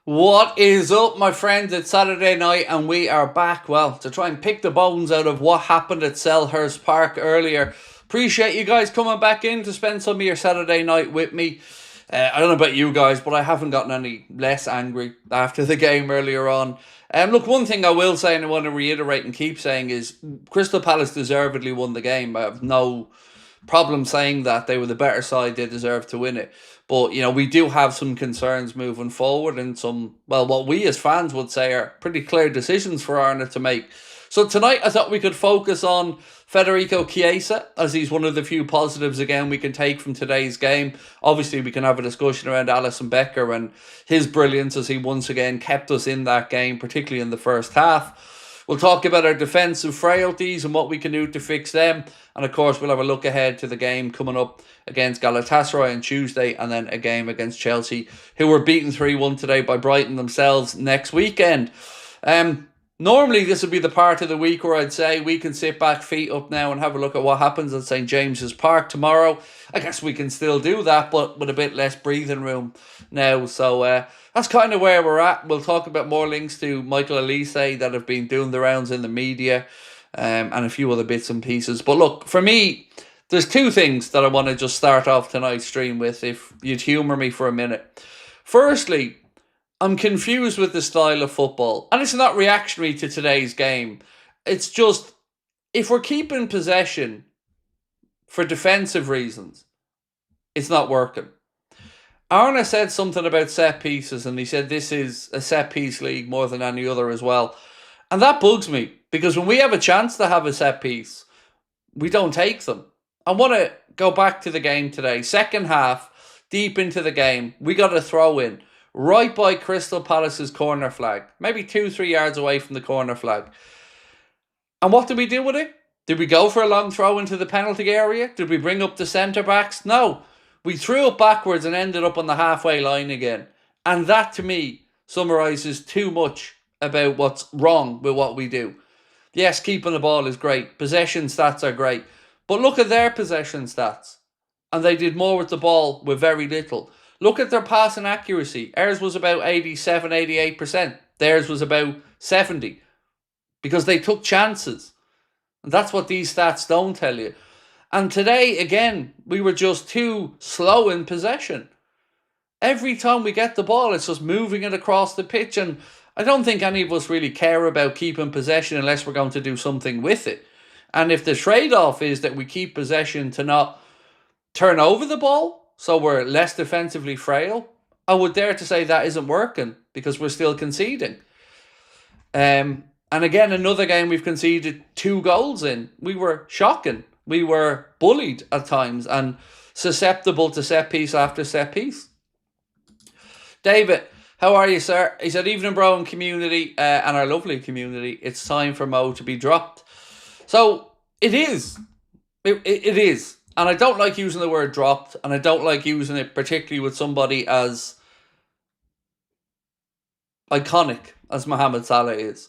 What is up, my friends? It's Saturday night and we are back, well, to try and pick the bones out of what happened at Selhurst Park earlier. Appreciate you guys coming back in to spend some of your Saturday night with me. I don't know about you guys, but I haven't gotten any less angry after the game earlier on. Look, one thing I will say and I want to reiterate and keep saying is Crystal Palace deservedly won the game. I have no problem saying that. They were the better side, they deserved to win it. But, we do have some concerns moving forward and some, well, what we as fans would say are pretty clear decisions for Arna to make. So tonight I thought we could focus on Federico Chiesa, as he's one of the few positives, again, we can take from today's game. Obviously, we can have a discussion around Alisson Becker and his brilliance as he once again kept us in that game, particularly in the first half. We'll talk about our defensive frailties and what we can do to fix them. And of course, we'll have a look ahead to the game coming up against Galatasaray on Tuesday, and then a game against Chelsea, who were beaten 3-1 today by Brighton themselves next weekend. Normally, this would be the part of the week where I'd say we can sit back, feet up now, and have a look at what happens at St. James's Park tomorrow. I guess we can still do that, but with a bit less breathing room now. So that's kind of where we're at. We'll talk about more links to Michael Elise that have been doing the rounds in the media, and a few other bits and pieces. But look, for me, there's two things that I want to just start off tonight's stream with, if you'd humour me for a minute. Firstly, I'm confused with the style of football. And it's not reactionary to today's game. It's just, if we're keeping possession for defensive reasons, it's not working. Arna said something about set pieces, and he said this is a set piece league more than any other as well. And that bugs me, because when we have a chance to have a set piece, we don't take them. I want to go back to the game today. Second half, deep into the game, we got a throw in right by Crystal Palace's corner flag, maybe 2-3 yards away from the corner flag. And what did we do with it? Did we go for a long throw into the penalty area? Did we bring up the centre-backs? No. We threw it backwards and ended up on the halfway line again. And that, to me, summarises too much about what's wrong with what we do. Yes, keeping the ball is great. Possession stats are great. But look at their possession stats. And they did more with the ball with very little. Look at their passing accuracy. Ours was about 87, 88%. Theirs was about 70%. Because they took chances. And that's what these stats don't tell you. And today, again, we were just too slow in possession. Every time we get the ball, it's just moving it across the pitch. And I don't think any of us really care about keeping possession unless we're going to do something with it. And if the trade-off is that we keep possession to not turn over the ball, so we're less defensively frail, I would dare to say that isn't working because we're still conceding. And again, another game we've conceded 2 goals in. We were shocking. We were bullied at times and susceptible to set piece after set piece. David, how are you, sir? He said, evening, bro, and community, and our lovely community. It's time for Mo to be dropped. So it is. It is. And I don't like using the word dropped, and I don't like using it particularly with somebody as iconic as Mohamed Salah is.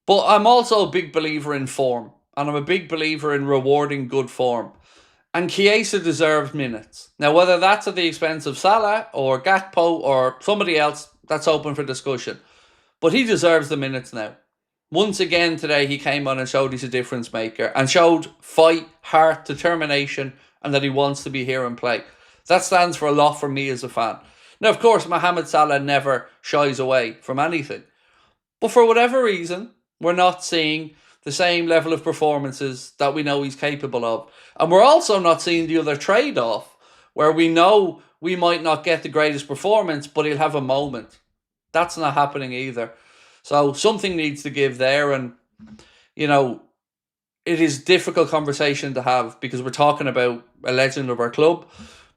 But I'm also a big believer in form, and I'm a big believer in rewarding good form. And Chiesa deserves minutes. Now, whether that's at the expense of Salah or Gakpo or somebody else, that's open for discussion. But he deserves the minutes now. Once again today, he came on and showed he's a difference maker and showed fight, heart, determination, and that he wants to be here and play. That stands for a lot for me as a fan. Now, of course, Mohamed Salah never shies away from anything. But for whatever reason, we're not seeing the same level of performances that we know he's capable of. And we're also not seeing the other trade-off where we know we might not get the greatest performance, but he'll have a moment. That's not happening either. So something needs to give there, and, it is a difficult conversation to have because we're talking about a legend of our club,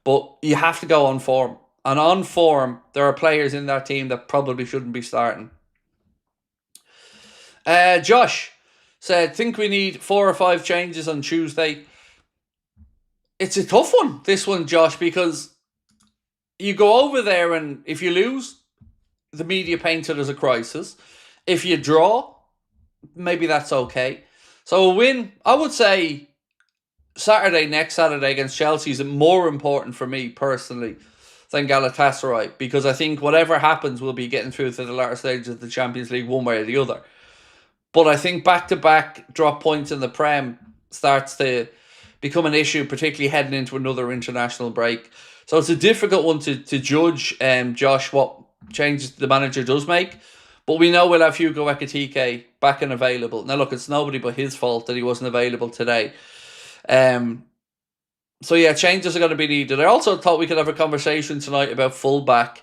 but you have to go on form. And on form, there are players in that team that probably shouldn't be starting. Josh said, think we need 4 or 5 changes on Tuesday. It's a tough one, this one, Josh, because you go over there and if you lose, the media paints it as a crisis. If you draw, maybe that's okay. So a win, I would say next Saturday against Chelsea is more important for me personally than Galatasaray, because I think whatever happens, we'll be getting through to the latter stages of the Champions League one way or the other. But I think back-to-back drop points in the Prem starts to become an issue, particularly heading into another international break. So it's a difficult one to judge, Josh, what changes the manager does make. But we know we'll have Hugo Ekitike back and available. Now, look, it's nobody but his fault that he wasn't available today. So, yeah, changes are going to be needed. I also thought we could have a conversation tonight about fullback,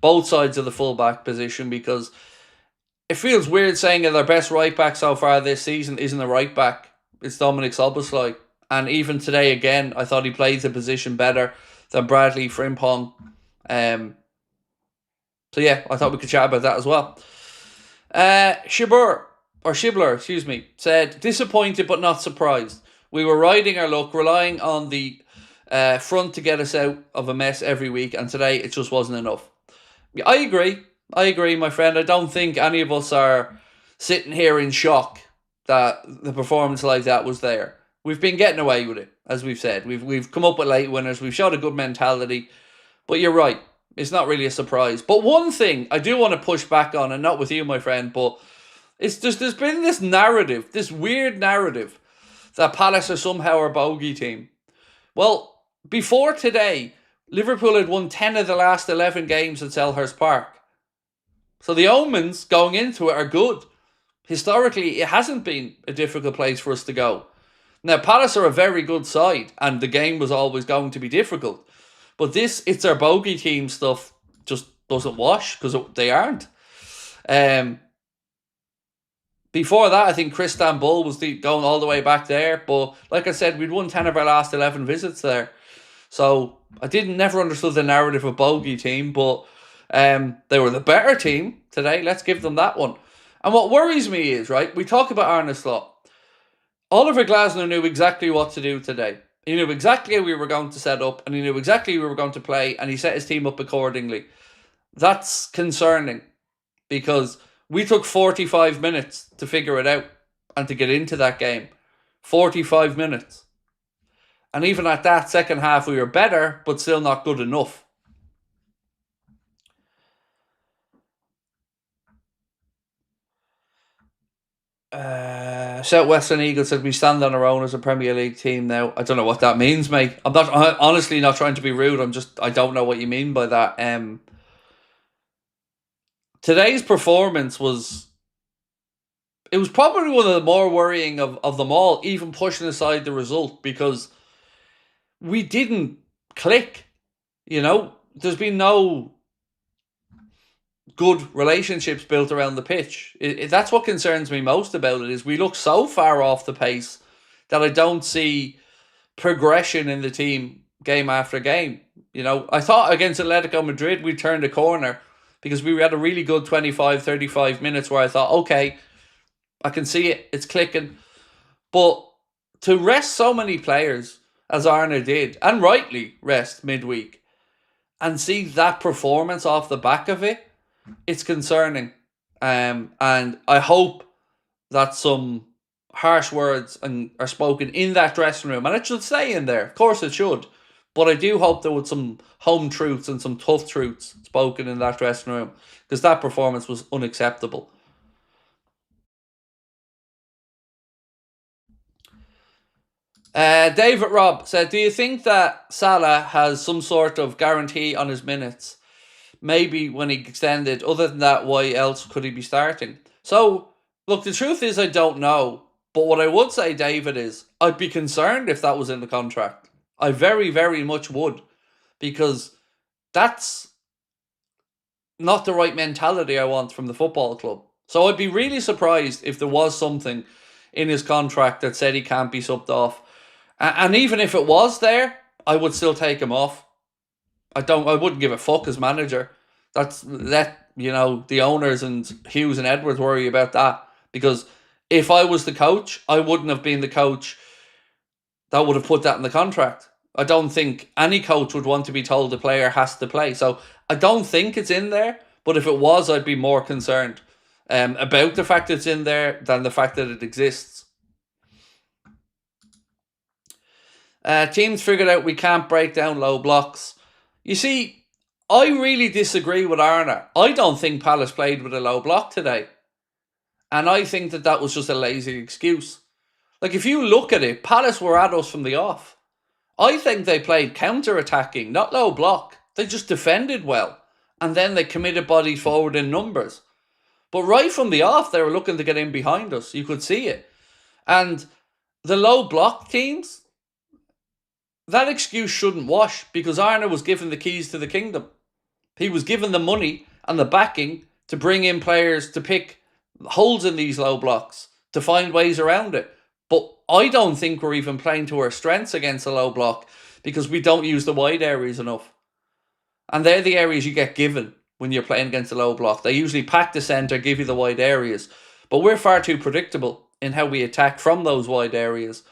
both sides of the fullback position, because it feels weird saying that their best right back so far this season isn't a right back. It's Dominic Szoboszlai. And even today, again, I thought he played the position better than Bradley Frimpong. So, yeah, I thought we could chat about that as well. Shibler, said, disappointed but not surprised. We were riding our luck, relying on the front to get us out of a mess every week, and today it just wasn't enough. I agree, my friend. I don't think any of us are sitting here in shock that the performance like that was there. We've been getting away with it, as we've said. We've come up with late winners. We've showed a good mentality. But you're right. It's not really a surprise. But one thing I do want to push back on, and not with you, my friend, but it's just there's been this narrative, this weird narrative, that Palace are somehow our bogey team. Well, before today, Liverpool had won 10 of the last 11 games at Selhurst Park. So the omens going into it are good. Historically, it hasn't been a difficult place for us to go. Now, Palace are a very good side, and the game was always going to be difficult. But this, it's our bogey team stuff, just doesn't wash, because they aren't. Before that, I think Christian Bull was going all the way back there. But like I said, we'd won 10 of our last 11 visits there. So I never understood the narrative of bogey team, but they were the better team today. Let's give them that one. And what worries me is, right, we talk about Arne Slot. Oliver Glasner knew exactly what to do today. He knew exactly how we were going to set up, and he knew exactly how we were going to play, and he set his team up accordingly. That's concerning, because we took 45 minutes to figure it out and to get into that game. 45 minutes. And even at that second half, we were better, but still not good enough. Southwestern Eagles said we stand on our own as a Premier League team now. I don't know what that means, mate. I'm honestly not trying to be rude. I don't know what you mean by that. Today's performance was probably one of the more worrying of them all, even pushing aside the result, because we didn't click. You know, there's been no good relationships built around the pitch. That's what concerns me most about it, is we look so far off the pace that I don't see progression in the team game after game. You know, I thought against Atletico Madrid we turned a corner, because we had a really good 25, 35 minutes where I thought, okay, I can see it, it's clicking. But to rest so many players, as Arne did, and rightly rest midweek, and see that performance off the back of it, it's concerning. And I hope that some harsh words are spoken in that dressing room. And it should stay in there. Of course it should. But I do hope there was some home truths and some tough truths spoken in that dressing room, because that performance was unacceptable. David Robb said, do you think that Salah has some sort of guarantee on his minutes? Maybe when he extended. Other than that, why else could he be starting? So, look, the truth is I don't know. But what I would say, David, is I'd be concerned if that was in the contract. I very, very much would. Because that's not the right mentality I want from the football club. So I'd be really surprised if there was something in his contract that said he can't be subbed off. And even if it was there, I would still take him off. I wouldn't give a fuck as manager. Let the owners and Hughes and Edwards worry about that. Because if I was the coach, I wouldn't have been the coach that would have put that in the contract. I don't think any coach would want to be told the player has to play. So I don't think it's in there. But if it was, I'd be more concerned about the fact it's in there than the fact that it exists. Teams figured out we can't break down low blocks. You see, I really disagree with Arna. I don't think Palace played with a low block today. And I think that was just a lazy excuse. Like, if you look at it, Palace were at us from the off. I think they played counter-attacking, not low block. They just defended well. And then they committed bodies forward in numbers. But right from the off, they were looking to get in behind us. You could see it. And the low block teams, that excuse shouldn't wash, because Arna was given the keys to the kingdom. He was given the money and the backing to bring in players to pick holes in these low blocks, to find ways around it. But I don't think we're even playing to our strengths against a low block, because we don't use the wide areas enough. And they're the areas you get given when you're playing against a low block. They usually pack the centre, give you the wide areas. But we're far too predictable in how we attack from those wide areas.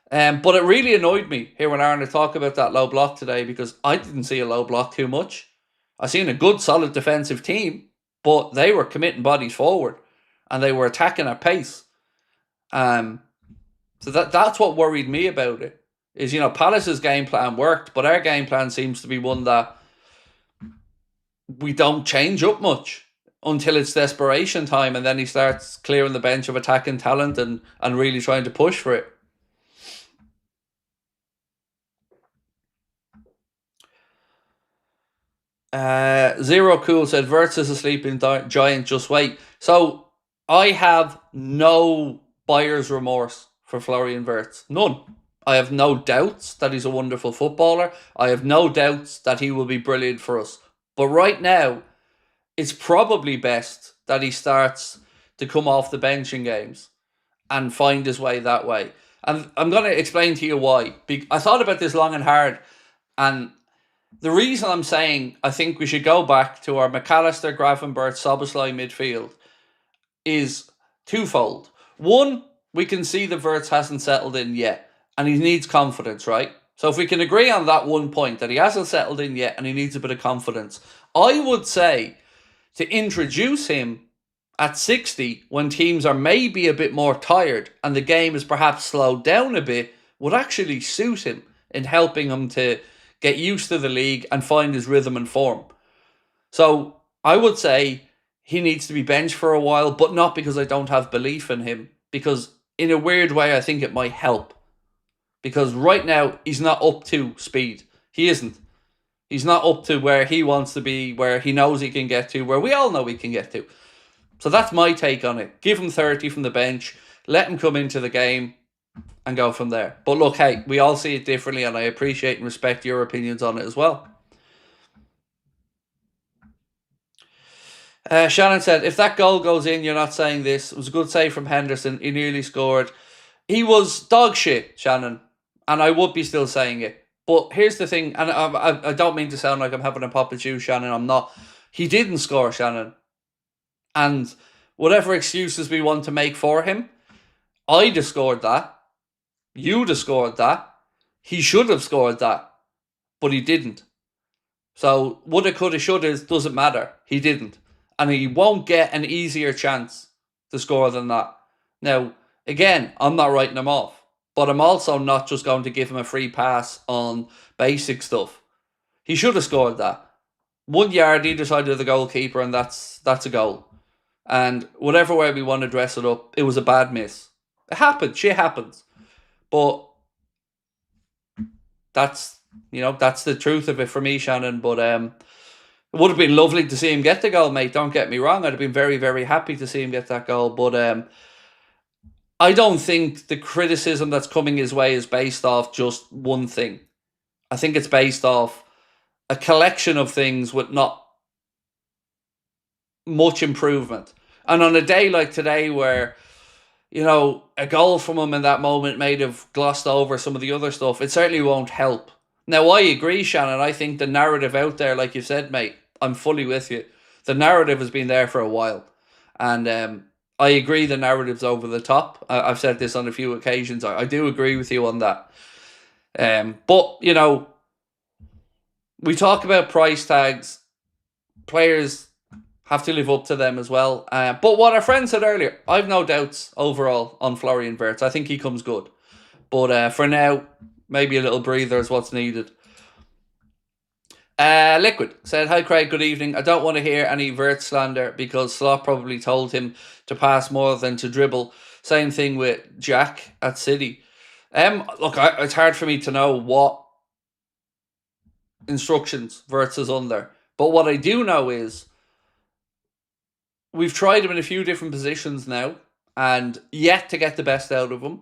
But it really annoyed me hearing Arna talk about that low block today, because I didn't see a low block too much. I seen a good, solid defensive team, but they were committing bodies forward and they were attacking at pace. So that's what worried me about it. Is, Palace's game plan worked, but our game plan seems to be one that we don't change up much until it's desperation time, and then he starts clearing the bench of attacking talent and really trying to push for it. Zero Cool said, Wirtz is a sleeping giant, just wait. So I have no buyer's remorse for Florian Wirtz. None. I have no doubts that he's a wonderful footballer. I have no doubts that he will be brilliant for us. But right now, it's probably best that he starts to come off the bench in games and find his way that way. And I'm going to explain to you why. I thought about this long and hard, and the reason I'm saying I think we should go back to our McAllister, Gravenberch, Szoboszlai midfield is twofold. One, we can see the Wirtz hasn't settled in yet, and he needs confidence, right? So if we can agree on that one point, that he hasn't settled in yet and he needs a bit of confidence, I would say to introduce him at 60 when teams are maybe a bit more tired and the game is perhaps slowed down a bit would actually suit him in helping him to get used to the league and find his rhythm and form. So I would say he needs to be benched for a while, but not because I don't have belief in him, because in a weird way I think it might help. Because right now, he's not up to speed. He isn't. He's not up to where he wants to be, where he knows he can get to, where we all know he can get to. So that's my take on it. Give him 30 from the bench, let him come into the game, and go from there. But look, hey, we all see it differently, and I appreciate and respect your opinions on it as well. Shannon said, if that goal goes in, you're not saying this. It was a good save from Henderson. He nearly scored. He was dog shit, Shannon. And I would be still saying it. But here's the thing, and I don't mean to sound like I'm having a pop at you, Shannon. I'm not. He didn't score, Shannon. And whatever excuses we want to make for him, I'd have scored that. You'd have scored that. He should have scored that. But he didn't. So, woulda, coulda, shoulda, doesn't matter. He didn't. And he won't get an easier chance to score than that. Now, again, I'm not writing him off. But I'm also not just going to give him a free pass on basic stuff. He should have scored that. 1 yard either side of the goalkeeper, and that's a goal. And whatever way we want to dress it up, it was a bad miss. It happened. Shit happens. But that's the truth of it for me, Shannon. But it would have been lovely to see him get the goal, mate. Don't get me wrong. I'd have been very, very happy to see him get that goal. But I don't think the criticism that's coming his way is based off just one thing. I think it's based off a collection of things with not much improvement. And on a day like today where, a goal from him in that moment may have glossed over some of the other stuff, it certainly won't help. Now, I agree, Shannon. I think the narrative out there, like you said, mate, I'm fully with you. The narrative has been there for a while. And I agree the narrative's over the top. I've said this on a few occasions. I do agree with you on that. But, we talk about price tags. Players have to live up to them as well. But what our friend said earlier, I've no doubts overall on Florian Wirtz. I think he comes good. But for now, maybe a little breather is what's needed. Liquid said, "Hi Craig, good evening. I don't want to hear any Wirtz slander because Slot probably told him to pass more than to dribble. Same thing with Jack at City." Look, it's hard for me to know what instructions Wirtz is under, but what I do know is we've tried him in a few different positions now, and yet to get the best out of him.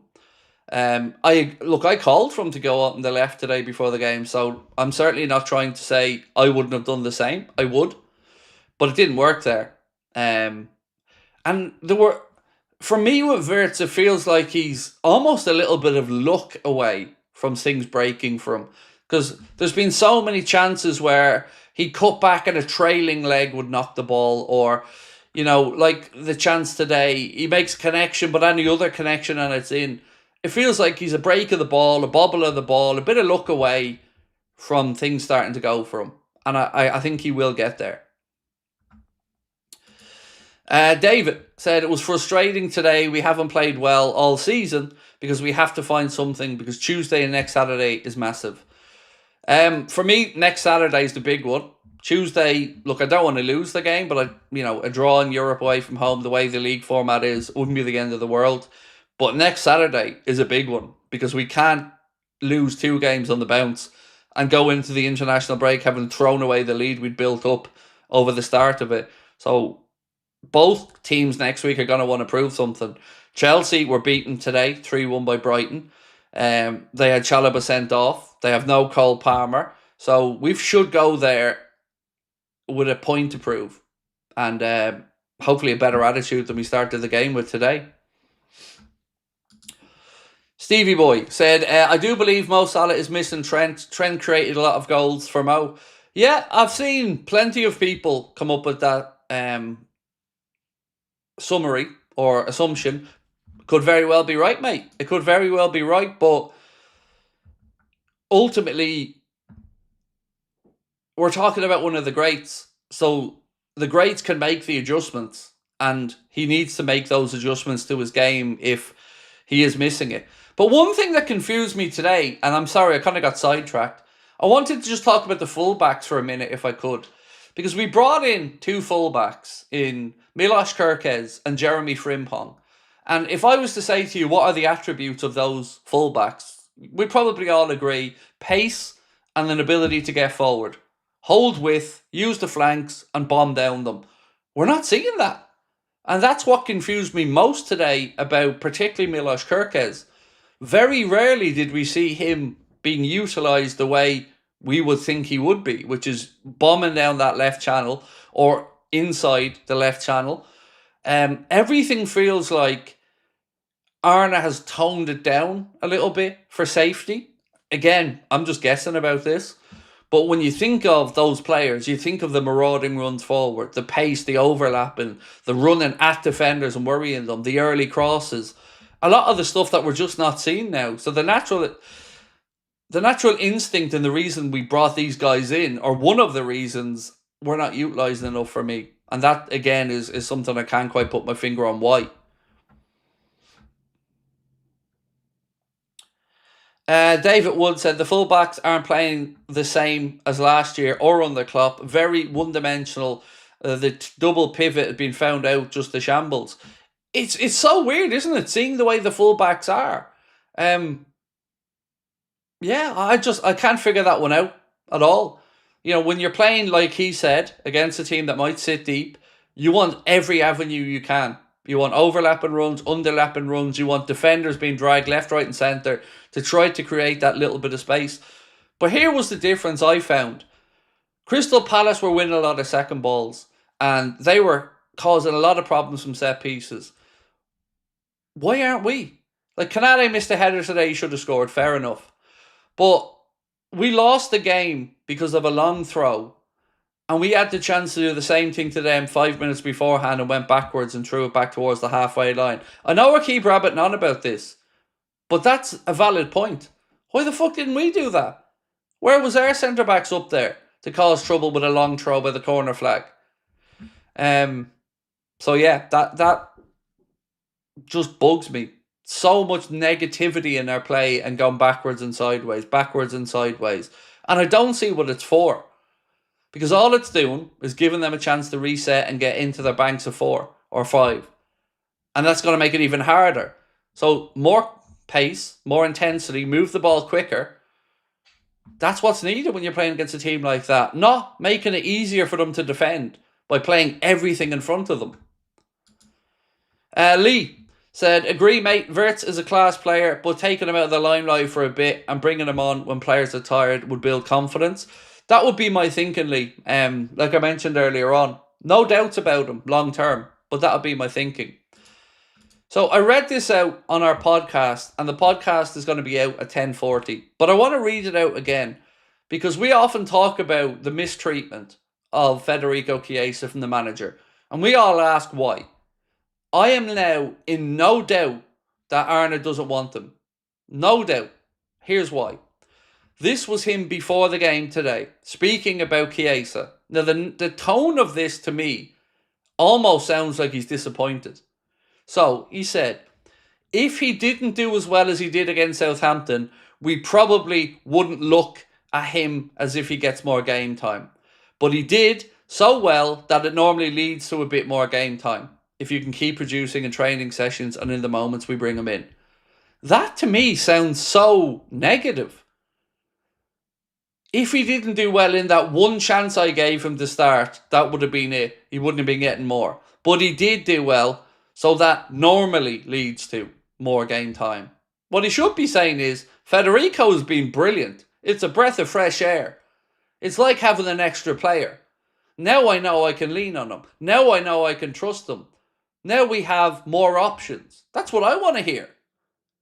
I called for him to go out on the left today before the game, so I'm certainly not trying to say I wouldn't have done the same. I would, but it didn't work there. And there were, for me with Wirtz, it feels like he's almost a little bit of luck away from things breaking for him, because there's been so many chances where he cut back and a trailing leg would knock the ball, or like the chance today, he makes a connection, but any other connection and it's in. It feels like he's a break of the ball, a bobble of the ball, a bit of luck away from things starting to go for him. And I think he will get there. David said, "It was frustrating today. We haven't played well all season because we have to find something, because Tuesday and next Saturday is massive." For me, next Saturday is the big one. Tuesday, look, I don't want to lose the game, but a draw in Europe away from home, the way the league format is, wouldn't be the end of the world. But next Saturday is a big one, because we can't lose 2 games on the bounce and go into the international break having thrown away the lead we'd built up over the start of it. So both teams next week are going to want to prove something. Chelsea were beaten today, 3-1 by Brighton. They had Chalobah sent off. They have no Cole Palmer. So we should go there with a point to prove, and hopefully a better attitude than we started the game with today. Stevie Boy said, "I do believe Mo Salah is missing Trent. Trent created a lot of goals for Mo." Yeah, I've seen plenty of people come up with that summary or assumption. Could very well be right, mate. It could very well be right, but ultimately, we're talking about one of the greats. So the greats can make the adjustments, and he needs to make those adjustments to his game if he is missing it. But one thing that confused me today, and I'm sorry, I kind of got sidetracked. I wanted to just talk about the fullbacks for a minute, if I could. Because we brought in 2 fullbacks in Milos Kerkez and Jeremy Frimpong. And if I was to say to you, what are the attributes of those fullbacks, we'd probably all agree: pace and an ability to get forward. Hold width, use the flanks, and bomb down them. We're not seeing that. And that's what confused me most today about particularly Milos Kerkez. Very rarely did we see him being utilised the way we would think he would be, which is bombing down that left channel or inside the left channel. Everything feels like Arne has toned it down a little bit for safety. Again, I'm just guessing about this. But when you think of those players, you think of the marauding runs forward, the pace, the overlapping, the running at defenders and worrying them, the early crosses. A lot of the stuff that we're just not seeing now. So the natural instinct and the reason we brought these guys in, or one of the reasons, we're not utilising enough for me. And that, again, is something I can't quite put my finger on why. David Wood said, "The fullbacks aren't playing the same as last year or under Klopp. Very one-dimensional. The double pivot had been found out, just a shambles." It's so weird, isn't it? Seeing the way the fullbacks are. Yeah, I can't figure that one out at all. When you're playing, like he said, against a team that might sit deep, you want every avenue you can. You want overlapping runs, underlapping runs. You want defenders being dragged left, right, and centre to try to create that little bit of space. But here was the difference I found. Crystal Palace were winning a lot of second balls, and they were causing a lot of problems from set pieces. Why aren't we? Like, Konate missed a header today, he should have scored, fair enough. But we lost the game because of a long throw, and we had the chance to do the same thing to them 5 minutes beforehand and went backwards and threw it back towards the halfway line. I know I keep rabbiting on about this, but that's a valid point. Why the fuck didn't we do that? Where was our centre-backs up there to cause trouble with a long throw by the corner flag? So yeah, that just bugs me. So much negativity in our play and going backwards and sideways. And I don't see what it's for. Because all it's doing is giving them a chance to reset and get into their banks of 4 or 5. And that's going to make it even harder. So more pace, more intensity, move the ball quicker. That's what's needed when you're playing against a team like that. Not making it easier for them to defend by playing everything in front of them. Lee said, agree mate, Wirtz is a class player, but taking him out of the limelight for a bit and bringing him on when players are tired would build confidence. That would be my thinking, Lee. Like I mentioned earlier on. No doubts about him long term, but that would be my thinking. So I read this out on our podcast, and the podcast is going to be out at 10:40. But I want to read it out again, because we often talk about the mistreatment of Federico Chiesa from the manager. And we all ask why. I am now in no doubt that Arne doesn't want him. No doubt. Here's why. This was him before the game today, speaking about Chiesa. Now, the tone of this to me almost sounds like he's disappointed. So, he said, if he didn't do as well as he did against Southampton, we probably wouldn't look at him as if he gets more game time. But he did so well that it normally leads to a bit more game time if you can keep producing in training sessions and in the moments we bring him in. That to me sounds so negative. If he didn't do well in that one chance I gave him to start, that would have been it. He wouldn't have been getting more. But he did do well, so that normally leads to more game time. What he should be saying is, Federico's been brilliant. It's a breath of fresh air. It's like having an extra player. Now I know I can lean on him. Now I know I can trust him. Now we have more options. That's what I want to hear.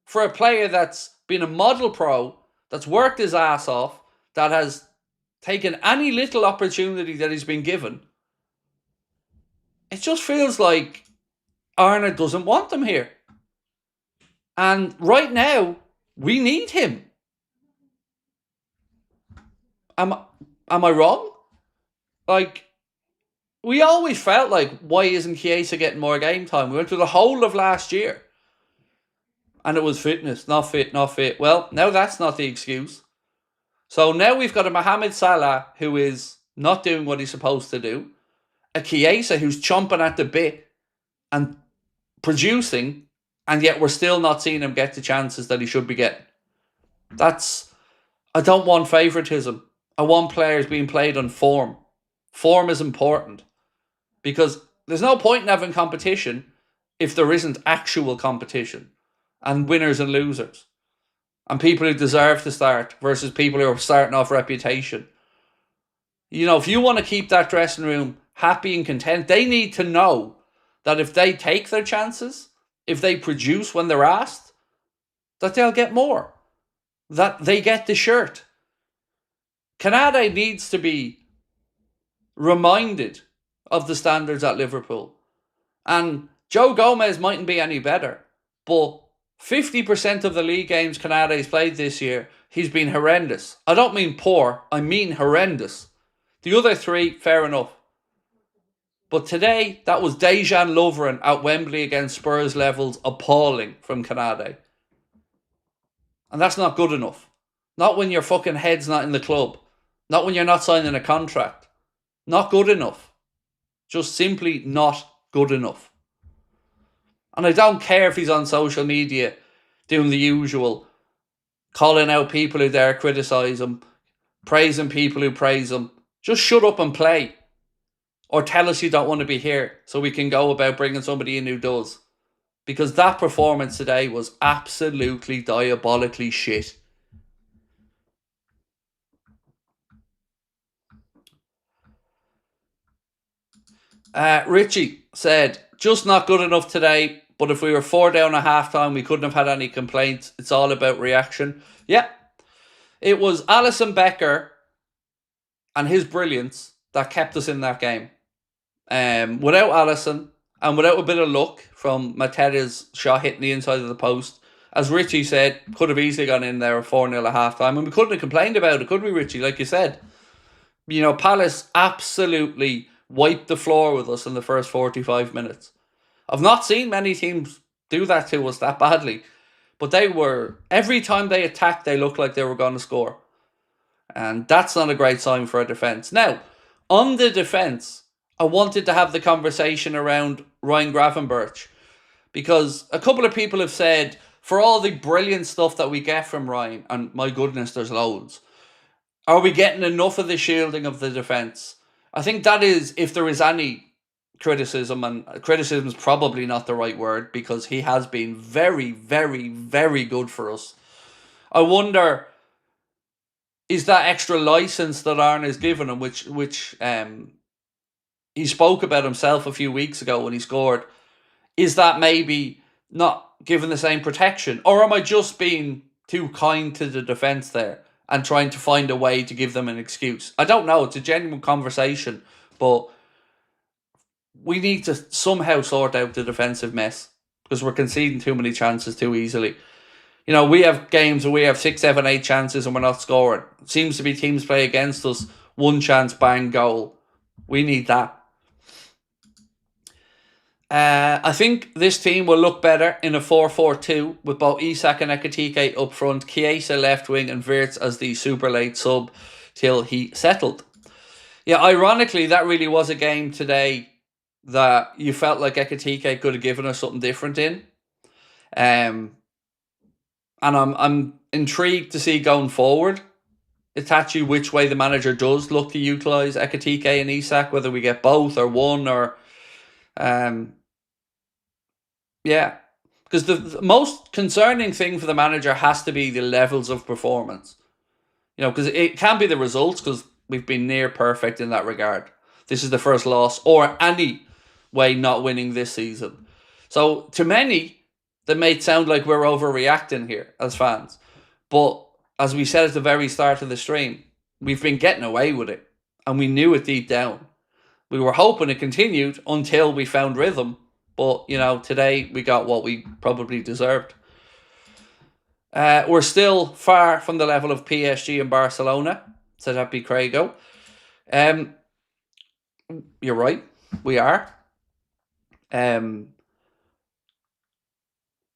For a player that's been a model pro, that's worked his ass off, that has taken any little opportunity that he's been given, it just feels like Arne doesn't want him here. And right now, we need him. Am I wrong? Like, we always felt like, why isn't Chiesa getting more game time? We went through the whole of last year. And it was fitness, not fit, not fit. Well, now that's not the excuse. So now we've got a Mohamed Salah who is not doing what he's supposed to do. A Chiesa who's chomping at the bit and producing, and yet we're still not seeing him get the chances that he should be getting. I don't want favouritism. I want players being played on form. Form is important. Because there's no point in having competition if there isn't actual competition. And winners and losers. And people who deserve to start versus people who are starting off reputation. You know, if you want to keep that dressing room happy and content, they need to know that if they take their chances, if they produce when they're asked, that they'll get more. That they get the shirt. Konate needs to be reminded of the standards at Liverpool. And Joe Gomez mightn't be any better, but 50% of the league games Konate's played this year, he's been horrendous. I don't mean poor, I mean horrendous. The other 3, fair enough. But today, that was Dejan Lovren at Wembley against Spurs levels appalling from Konate. And that's not good enough. Not when your fucking head's not in the club. Not when you're not signing a contract. Not good enough. Just simply not good enough. And I don't care if he's on social media doing the usual, calling out people who dare criticise him, praising people who praise him. Just shut up and play. Or tell us you don't want to be here so we can go about bringing somebody in who does. Because that performance today was absolutely diabolically shit. Richie said, just not good enough today, but if we were 4 down at half-time, we couldn't have had any complaints. It's all about reaction. Yeah, it was Alisson Becker and his brilliance that kept us in that game. Without Alisson and without a bit of luck from Mateta's shot hitting the inside of the post, as Richie said, could have easily gone in there 4-0 at half-time, and we couldn't have complained about it, could we, Richie? Like you said, you know, Palace absolutely wiped the floor with us in the first 45 minutes. I've not seen many teams do that to us that badly. But they were, every time they attacked, they looked like they were going to score. And that's not a great sign for a defence. Now, On the defence, I wanted to have the conversation around Ryan Gravenberch, because a couple of people have said, for all the brilliant stuff that we get from Ryan, and my goodness, there's loads, are we getting enough of the shielding of the defence? I think that is, if there is any criticism, and criticism is probably not the right word, because he has been very, very, very good for us. I wonder, is that extra license that Arne has given him, which he spoke about himself a few weeks ago when he scored, is that maybe not given the same protection? Or am I just being too kind to the defence there and trying to find a way to give them an excuse? I don't know. It's a genuine conversation, but we need to somehow sort out the defensive mess, because we're conceding too many chances too easily. You know, we have games where we have 6, 7, 8 chances and we're not scoring. It seems to be teams play against us. One chance, bang, goal. We need that. I think this team will look better in a 4-4-2 with both Isak and Ekitike up front, CHIESA left wing and Wirtz as the super late sub till he settled. Yeah, ironically, that really was a game today that you felt like Ekitike could have given us something different in. And I'm intrigued to see going forward, Itachi, which way the manager does look to utilise Ekitike and Isak, whether we get both or one, or yeah, because the most concerning thing for the manager has to be the levels of performance. You know, because it can't be the results, because we've been near perfect in that regard. This is the first loss, or any way not winning this season. So to many, that may sound like we're overreacting here as fans. But as we said at the very start of the stream, we've been getting away with it. And we knew it deep down. We were hoping it continued until we found rhythm. But, you know, today we got what we probably deserved. We're still far from the level of PSG and Barcelona, said Happy Craigo. You're right, we are.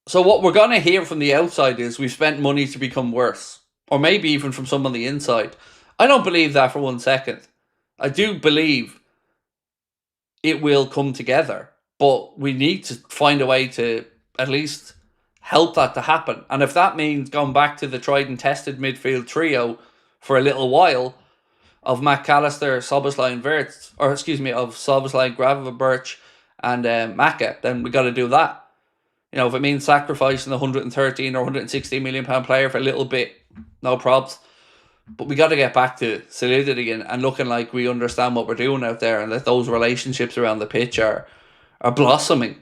So what we're going to hear from the outside is we've spent money to become worse. Or maybe even from some on the inside. I don't believe that for 1 second. I do believe it will come together. But we need to find a way to at least help that to happen. And if that means going back to the tried and tested midfield trio for a little while of McAllister, Szoboszlai and Wirtz, or excuse me, of Szoboszlai, Gravenberch and Maka, then we got to do that. You know, if it means sacrificing the 113 or 116 million pound player for a little bit, no probs. But we got to get back to solidity and looking like we understand what we're doing out there, and that those relationships around the pitch are blossoming.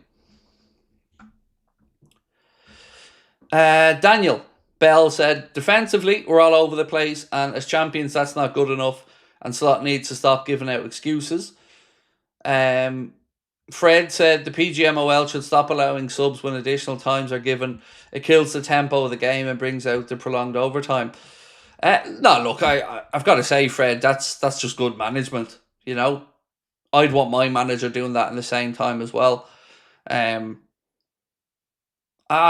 Daniel Bell said, defensively, we're all over the place, and as champions, that's not good enough, and Slot needs to stop giving out excuses. Fred said, the PGMOL should stop allowing subs when additional times are given. It kills the tempo of the game and brings out the prolonged overtime. No, look, I've got to say, Fred, that's just good management, you know. I'd want my manager doing that in the same time as well. I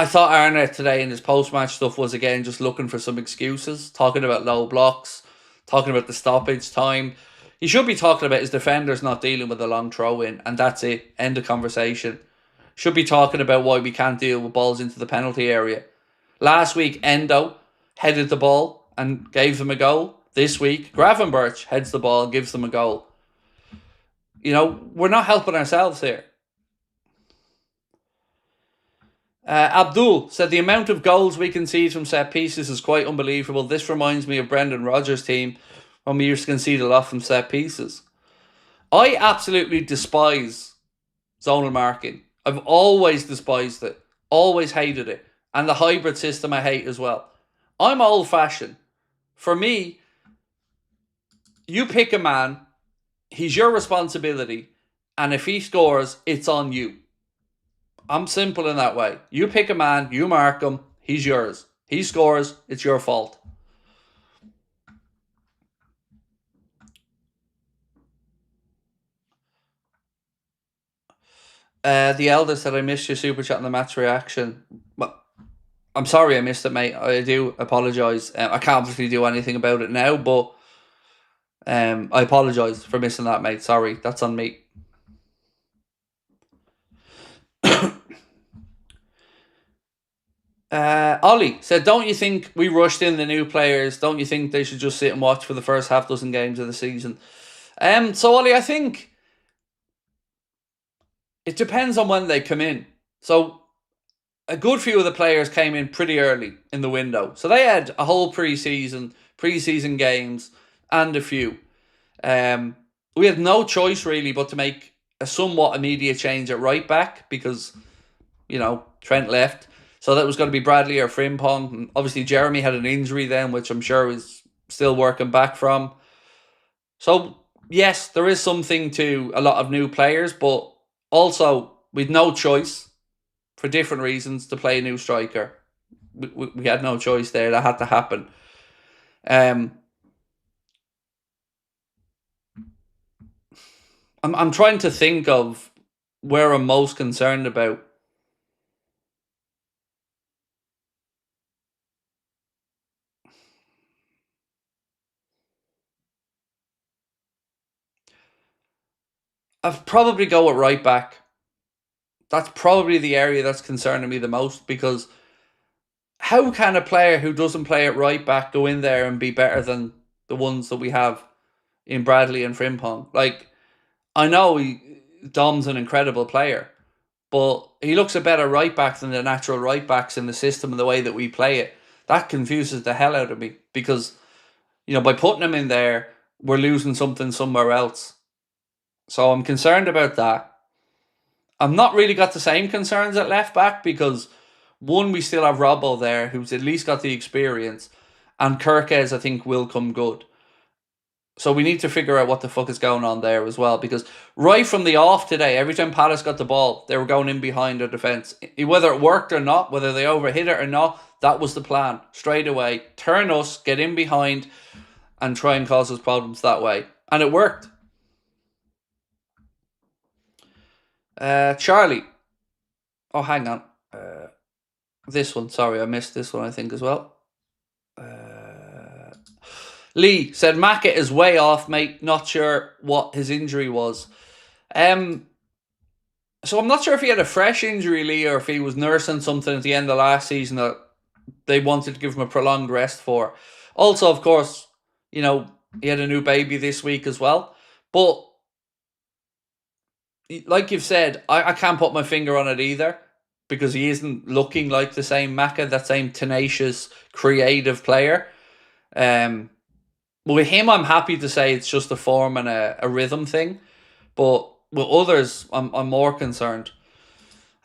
thought Arne today in his post-match stuff was again just looking for some excuses, talking about low blocks, talking about the stoppage time. He should be talking about his defenders not dealing with a long throw-in, and that's it. End of conversation. Should be talking about why we can't deal with balls into the penalty area. Last week, Endo headed the ball and gave them a goal. This week, Gravenberch heads the ball and gives them a goal. You know, we're not helping ourselves here. Abdul said, the amount of goals we concede from set pieces is quite unbelievable. This reminds me of Brendan Rodgers' team when we used to concede a lot from set pieces. I absolutely despise zonal marking. I've always despised it. Always hated it. And the hybrid system I hate as well. I'm old-fashioned. For me, you pick a man, he's your responsibility, and if he scores, it's on you. I'm simple in that way. You pick a man, you mark him, he's yours. He scores, it's your fault. The elder said, I missed your super chat in the match reaction. Well, I'm sorry I missed it, mate. I do apologise. I can't obviously do anything about it now, but I apologise for missing that, mate. Sorry, that's on me. Ollie said, don't you think we rushed in the new players? Don't you think they should just sit and watch for the first half dozen games of the season? So, Ollie, I think it depends on when they come in. So, a good few of the players came in pretty early in the window. So, they had a whole preseason games, and a few. We had no choice, really, but to make a somewhat immediate change at right back because, Trent left. So that was going to be Bradley or Frimpong. And obviously, Jeremy had an injury then, which I'm sure is still working back from. So, yes, there is something to a lot of new players, but also, we'd no choice for different reasons to play a new striker. We had no choice there. That had to happen. I'm trying to think of where I'm most concerned about. I'd probably go with right back. That's probably the area that's concerning me the most because how can a player who doesn't play at right back go in there and be better than the ones that we have in Bradley and Frimpong? Like, I know Dom's an incredible player, but he looks a better right back than the natural right backs in the system and the way that we play it. That confuses the hell out of me because, by putting him in there, we're losing something somewhere else. So I'm concerned about that. I've not really got the same concerns at left back because, one, we still have Robbo there, who's at least got the experience, and Kirkes, I think, will come good. So we need to figure out what the fuck is going on there as well because right from the off today, every time Palace got the ball, they were going in behind their defence. Whether it worked or not, whether they overhit it or not, that was the plan. Straight away, turn us, get in behind, and try and cause us problems that way. And it worked. Charlie. Oh, hang on. This one, sorry, I missed this one, I think, as well. Lee said, Maka is way off, mate. Not sure what his injury was. So I'm not sure if he had a fresh injury, Lee, or if he was nursing something at the end of last season that they wanted to give him a prolonged rest for. Also, of course, he had a new baby this week as well. But like you've said, I can't put my finger on it either because he isn't looking like the same Maka, that same tenacious, creative player. With him, I'm happy to say it's just a form and a rhythm thing. But with others, I'm more concerned.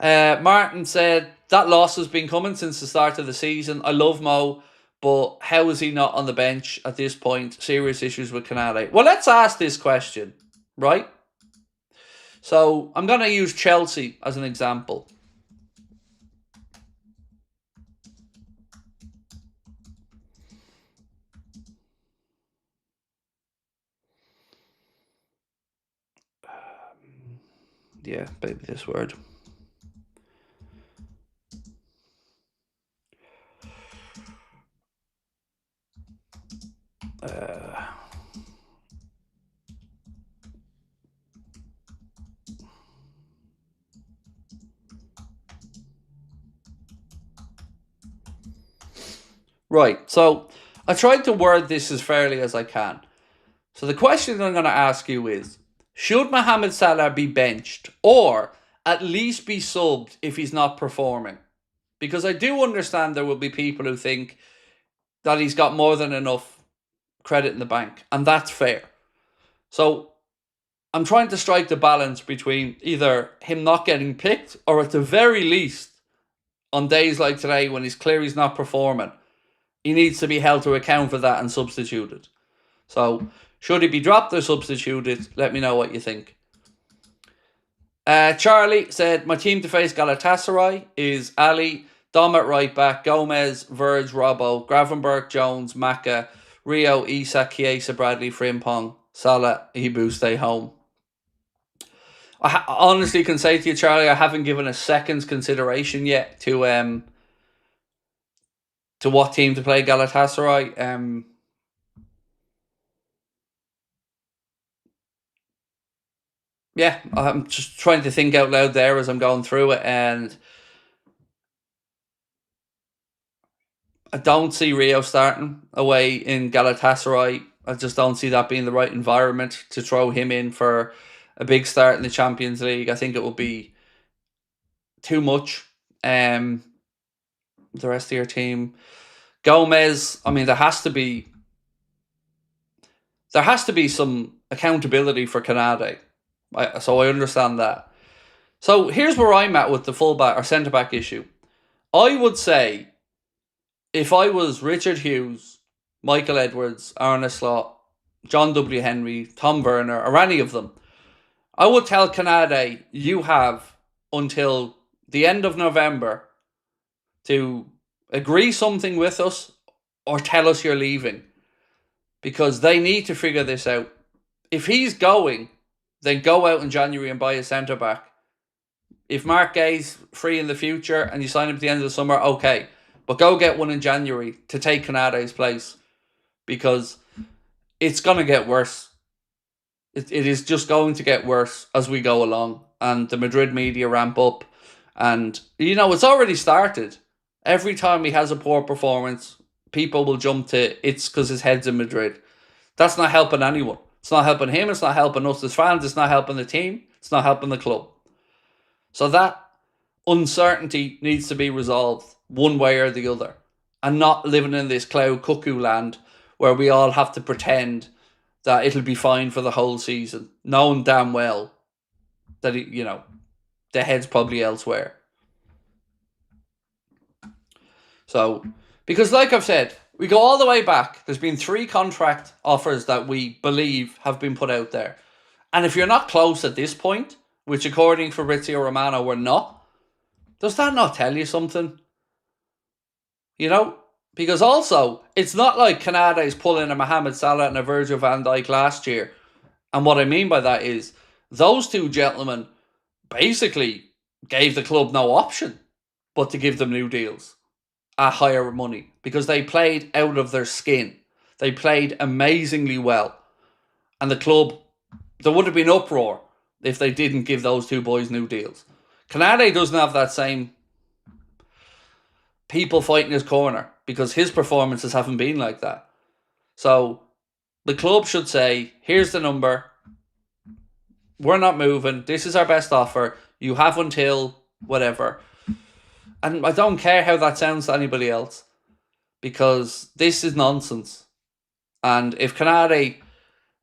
Martin said, that loss has been coming since the start of the season. I love Mo, but how is he not on the bench at this point? Serious issues with Konate. Well, let's ask this question, right? So I'm going to use Chelsea as an example. Yeah, baby, this word. Right, so I tried to word this as fairly as I can. So the question I'm going to ask you is, should Mohamed Salah be benched or at least be subbed if he's not performing? Because I do understand there will be people who think that he's got more than enough credit in the bank, and that's fair. So I'm trying to strike the balance between either him not getting picked or at the very least, on days like today when he's clear he's not performing, he needs to be held to account for that and substituted. So should he be dropped or substituted? Let me know what you think. Charlie said, my team to face Galatasaray is Ali, Dom at right back, Gomez, Verge, Robbo, Gravenberg, Jones, Maka, Rio, Isak, Chiesa, Bradley, Frimpong, Salah, Ibu, stay home. I honestly can say to you, Charlie, I haven't given a second's consideration yet to what team to play Galatasaray. Yeah, I'm just trying to think out loud there as I'm going through it, and I don't see Rio starting away in Galatasaray. I just don't see that being the right environment to throw him in for a big start in the Champions League. I think it would be too much. The rest of your team, Gomez. I mean, there has to be some accountability for Konate. So I understand that. So here's where I'm at with the fullback or centre back issue. I would say if I was Richard Hughes, Michael Edwards, Arne Slot, John W. Henry, Tom Werner, or any of them, I would tell Konate, you have until the end of November to agree something with us or tell us you're leaving. Because they need to figure this out. If he's going, then go out in January and buy a centre back. If Mark Gay's free in the future and you sign him at the end of the summer, okay. But go get one in January to take Konate's place. Because it's going to get worse. It is just going to get worse as we go along. And the Madrid media ramp up. And, it's already started. Every time he has a poor performance, people will jump to it's because his head's in Madrid. That's not helping anyone. It's not helping him. It's not helping us as fans. It's not helping the team. It's not helping the club. So that uncertainty needs to be resolved one way or the other. And not living in this cloud cuckoo land where we all have to pretend that it'll be fine for the whole season, knowing damn well that, the head's probably elsewhere. So, because like I've said, we go all the way back. There's been 3 contract offers that we believe have been put out there. And if you're not close at this point, which according to Fabrizio Romano we're not, does that not tell you something? Because also, it's not like Konate's pulling a Mohamed Salah and a Virgil van Dijk last year. And what I mean by that is, those 2 gentlemen basically gave the club no option but to give them new deals at higher money because they played out of their skin. They played amazingly well. And the club, there would have been uproar if they didn't give those 2 boys new deals. Konate doesn't have that same people fighting his corner because his performances haven't been like that. So the club should say, here's the number. We're not moving. This is our best offer. You have until whatever. And I don't care how that sounds to anybody else because this is nonsense. And if Konate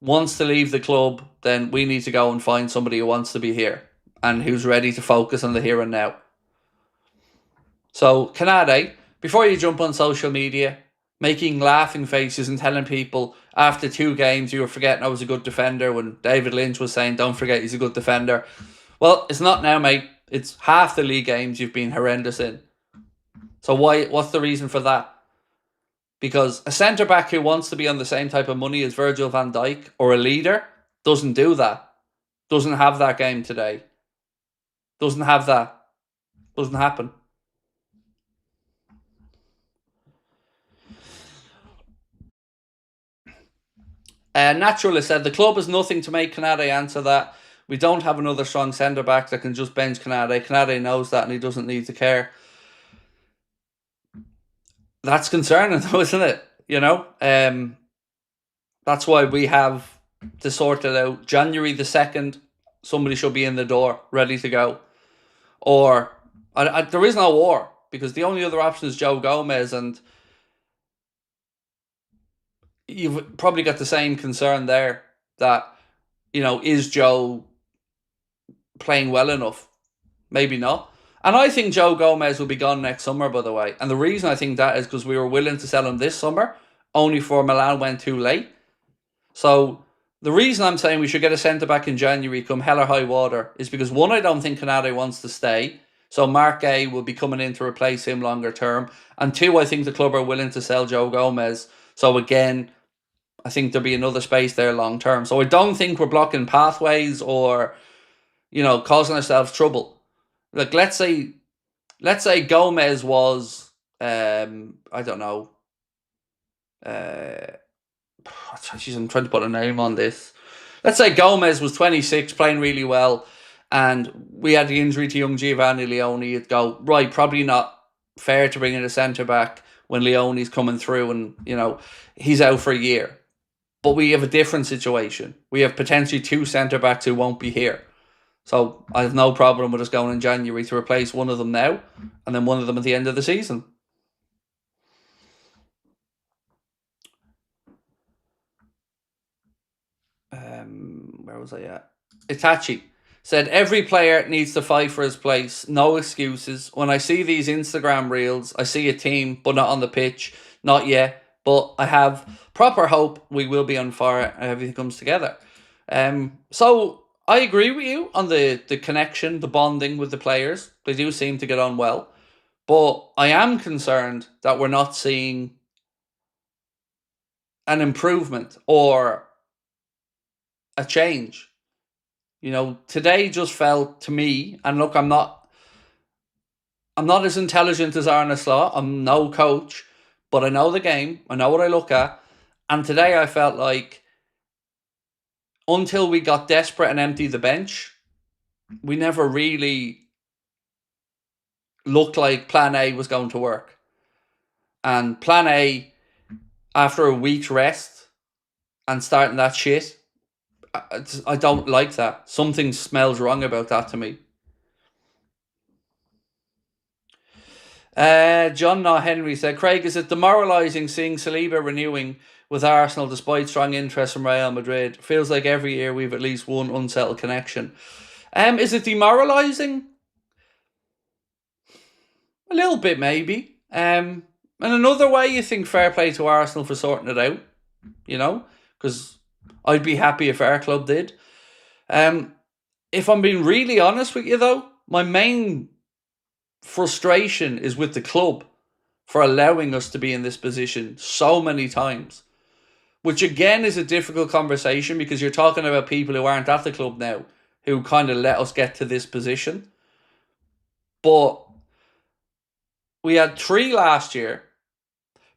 wants to leave the club, then we need to go and find somebody who wants to be here and who's ready to focus on the here and now. So, Konate, before you jump on social media, making laughing faces and telling people after 2 games you were forgetting I was a good defender when David Lynch was saying, don't forget he's a good defender. Well, it's not now, mate. It's half the league games you've been horrendous in. So what's the reason for that? Because a centre-back who wants to be on the same type of money as Virgil van Dijk or a leader doesn't do that. Doesn't have that game today. Doesn't have that. Doesn't happen. Naturalist said, the club has nothing to make Konate answer that. We don't have another strong centre-back that can just bench Konate. Konate knows that and he doesn't need to care. That's concerning though, isn't it? That's why we have to sort it out. January the 2nd, somebody should be in the door, ready to go. Or, there is no war, because the only other option is Joe Gomez, and you've probably got the same concern there, that, is Joe playing well enough? Maybe not. And I think Joe Gomez will be gone next summer, by the way. And the reason I think that is because we were willing to sell him this summer, only for Milan went too late. So the reason I'm saying we should get a centre-back in January come hell or high water is because, one, I don't think Konate wants to stay. So Mark Gay will be coming in to replace him longer term. And 2, I think the club are willing to sell Joe Gomez. So again, I think there'll be another space there long term. So I don't think we're blocking pathways or, causing ourselves trouble. Like, let's say Gomez was, I don't know, I'm trying to put a name on this. let's say Gomez was 26, playing really well, and we had the injury to young Giovanni Leone, you'd go, right, probably not fair to bring in a centre-back when Leone's coming through and, he's out for a year. But we have a different situation. We have potentially 2 centre-backs who won't be here. So I have no problem with us going in January to replace one of them now and then one of them at the end of the season. Where was I at? Itachi said, every player needs to fight for his place. No excuses. When I see these Instagram reels, I see a team, but not on the pitch. Not yet. But I have proper hope we will be on fire and everything comes together. So I agree with you on the connection, the bonding with the players. They do seem to get on well. But I am concerned that we're not seeing an improvement or a change. Today just felt to me, and look, I'm not as intelligent as Arne Slot. I'm no coach, but I know the game. I know what I look at. And today I felt like until we got desperate and emptied the bench, we never really looked like plan A was going to work. And plan A, after a week's rest and starting that shit, I don't like that. Something smells wrong about that to me. John Naw Henry said, Craig, is it demoralising seeing Saliba renewing with Arsenal despite strong interest from Real Madrid? Feels like every year we've at least one unsettled connection. Is it demoralising? A little bit, maybe. And another way, you think fair play to Arsenal for sorting it out, because I'd be happy if our club did. If I'm being really honest with you, though, my main frustration is with the club for allowing us to be in this position so many times, which again is a difficult conversation because you're talking about people who aren't at the club now, who kind of let us get to this position. But we had 3 last year.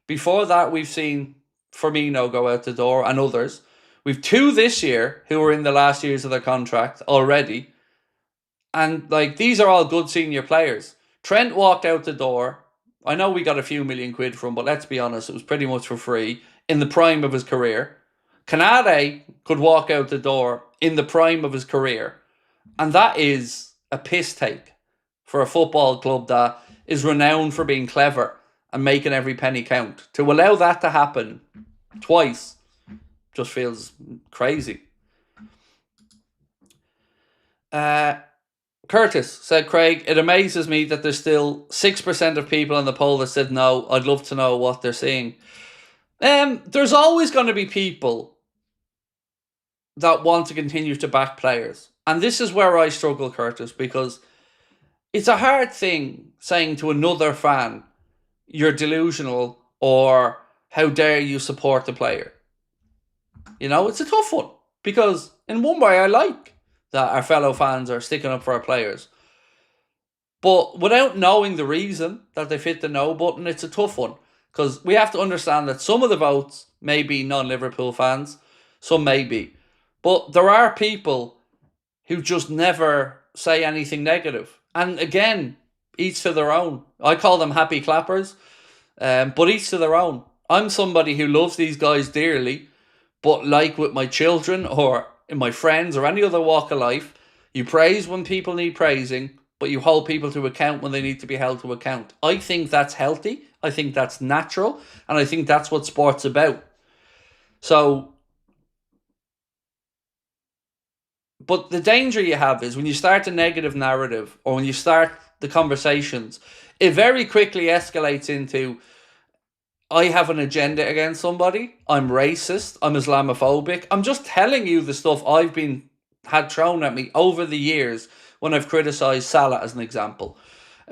Before that, we've seen Firmino go out the door and others. We've 2 this year who are in the last years of their contract already. And these are all good senior players. Trent walked out the door. I know we got a few million quid from him, but let's be honest, it was pretty much for free in the prime of his career. Konate could walk out the door in the prime of his career. And that is a piss take for a football club that is renowned for being clever and making every penny count. To allow that to happen twice just feels crazy. Curtis said, Craig, it amazes me that there's still 6% of people on the poll that said no. I'd love to know what they're seeing. There's always going to be people that want to continue to back players. And this is where I struggle, Curtis, because it's a hard thing saying to another fan, you're delusional or how dare you support the player. It's a tough one because in one way I like that our fellow fans are sticking up for our players. But without knowing the reason that they've hit the no button, it's a tough one. Because we have to understand that some of the votes may be non-Liverpool fans, some may be. But there are people who just never say anything negative. And again, each to their own. I call them happy clappers, but each to their own. I'm somebody who loves these guys dearly, but like with my children or in my friends or any other walk of life, you praise when people need praising, but you hold people to account when they need to be held to account. I think that's healthy. I think that's natural. And I think that's what sport's about. So, but the danger you have is when you start a negative narrative or when you start the conversations, it very quickly escalates into, I have an agenda against somebody. I'm racist. I'm Islamophobic. I'm just telling you the stuff I've had thrown at me over the years when I've criticised Salah as an example.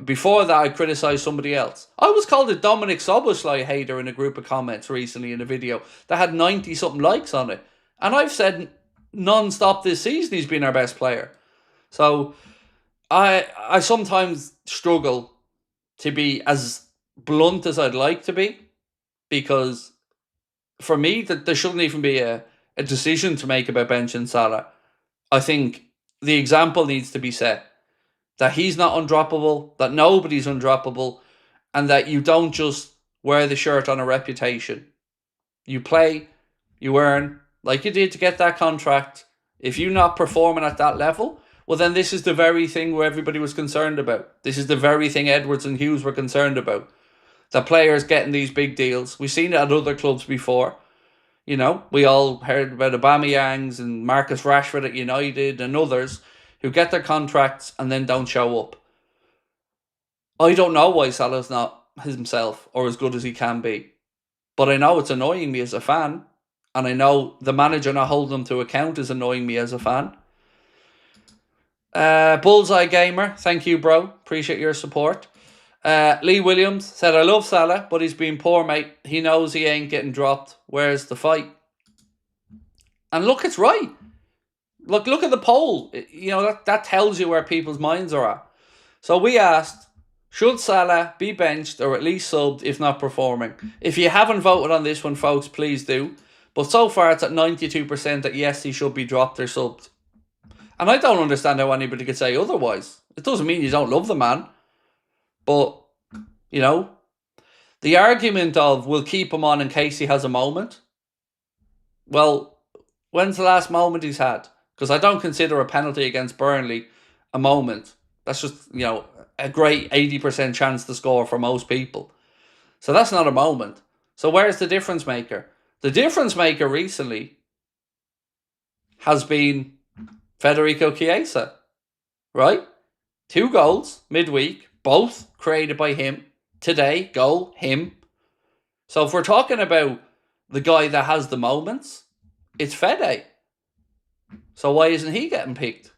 Before that, I criticised somebody else. I was called a Dominic Szoboszlai hater in a group of comments recently in a video that had 90-something likes on it. And I've said non-stop this season he's been our best player. So I sometimes struggle to be as blunt as I'd like to be, because for me, that there shouldn't even be a a decision to make about benching Salah, I think the example needs to be set. That he's not undroppable, that nobody's undroppable, and that you don't just wear the shirt on a reputation. You play, you earn, like you did to get that contract. If you're not performing at that level, well then this is the very thing where everybody was concerned about. This is the very thing Edwards and Hughes were concerned about. The players getting these big deals. We've seen it at other clubs before. You know, we all heard about Aubameyangs and Marcus Rashford at United and others who get their contracts and then don't show up. I don't know why Salah's not himself or as good as he can be. But I know it's annoying me as a fan. And I know the manager not holding him to account is annoying me as a fan. Bullseye Gamer, thank you, bro. Appreciate your support. Lee Williams said, I love Salah, but he's been poor, mate. He knows he ain't getting dropped. Where's the fight? And look, it's right. Look at the poll. You know, that tells you where people's minds are at. So we asked, should Salah be benched or at least subbed if not performing? If you haven't voted on this one, folks, please do. But so far it's at 92% that yes, he should be dropped or subbed. And I don't understand how anybody could say otherwise. It doesn't mean you don't love the man. But, you know, the argument of we'll keep him on in case he has a moment. Well, when's the last moment he's had? Because I don't consider a penalty against Burnley a moment. That's just, you know, a great 80% chance to score for most people. So that's not a moment. So where's the difference maker? The difference maker recently has been Federico Chiesa, right? 2 goals midweek, both created by him. Today, goal, him. So if we're talking about the guy that has the moments, it's Fede. So why isn't he getting picked?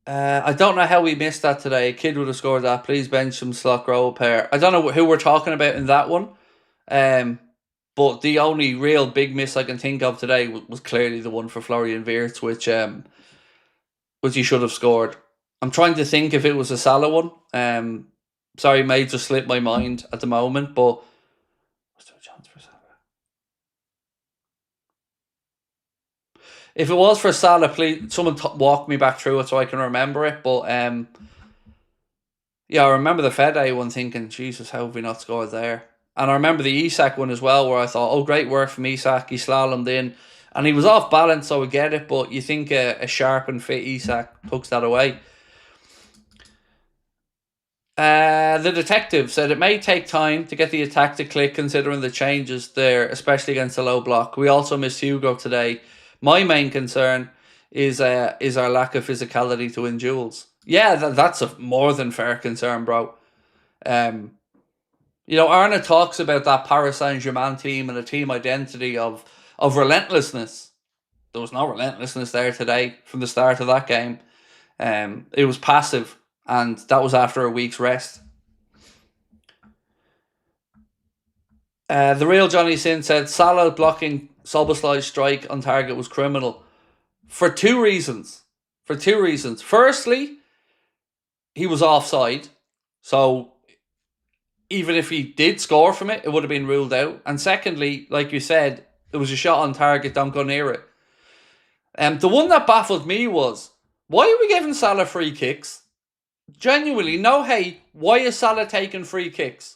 I don't know how we missed that today. A kid would have scored that. Please bench him, slot grow a pair. I don't know who we're talking about in that one. But the only real big miss I can think of today was clearly the one for Florian Wirtz, which he should have scored. I'm trying to think if it was a Salah one. Sorry, mate, just slipped my mind at the moment, but was there a chance for Salah? If it was for Salah, please someone walk me back through it so I can remember it. But yeah, I remember the Fede one thinking, Jesus, how have we not scored there? And I remember the Isak one as well, where I thought, oh, great work from Isak. He slalomed in. And he was off balance, so I get it. But you think a sharp and fit Isak tucks that away. The detective said it may take time to get the attack to click considering the changes there, especially against a low block. We also missed Hugo today. My main concern is our lack of physicality to win duels. Yeah, that's a more than fair concern, bro. You know, Arna talks about that Paris Saint-Germain team and a team identity of relentlessness. There was no relentlessness there today from the start of that game. It was passive, and that was after a week's rest. The real Johnny Sin said Salah blocking Szoboszlai's strike on target was criminal. For two reasons. Firstly, he was offside. So even if he did score from it, it would have been ruled out. And secondly, like you said, it was a shot on target, don't go near it. The one that baffled me was, why are we giving Salah free kicks? Genuinely, no hate. Why is Salah taking free kicks?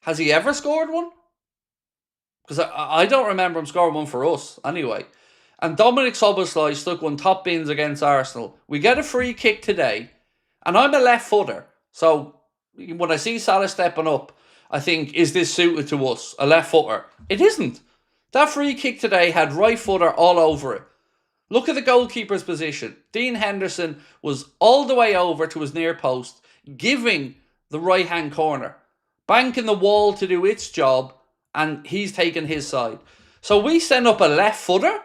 Has he ever scored one? Because I don't remember him scoring one for us, anyway. And Dominic Szoboszlai stuck one top bins against Arsenal. We get a free kick today, and I'm a left footer. So when I see Salah stepping up, I think, is this suited to us? A left footer. It isn't. That free kick today had right footer all over it. Look at the goalkeeper's position. Dean Henderson was all the way over to his near post, giving the right-hand corner, banking the wall to do its job, and he's taken his side. So we send up a left footer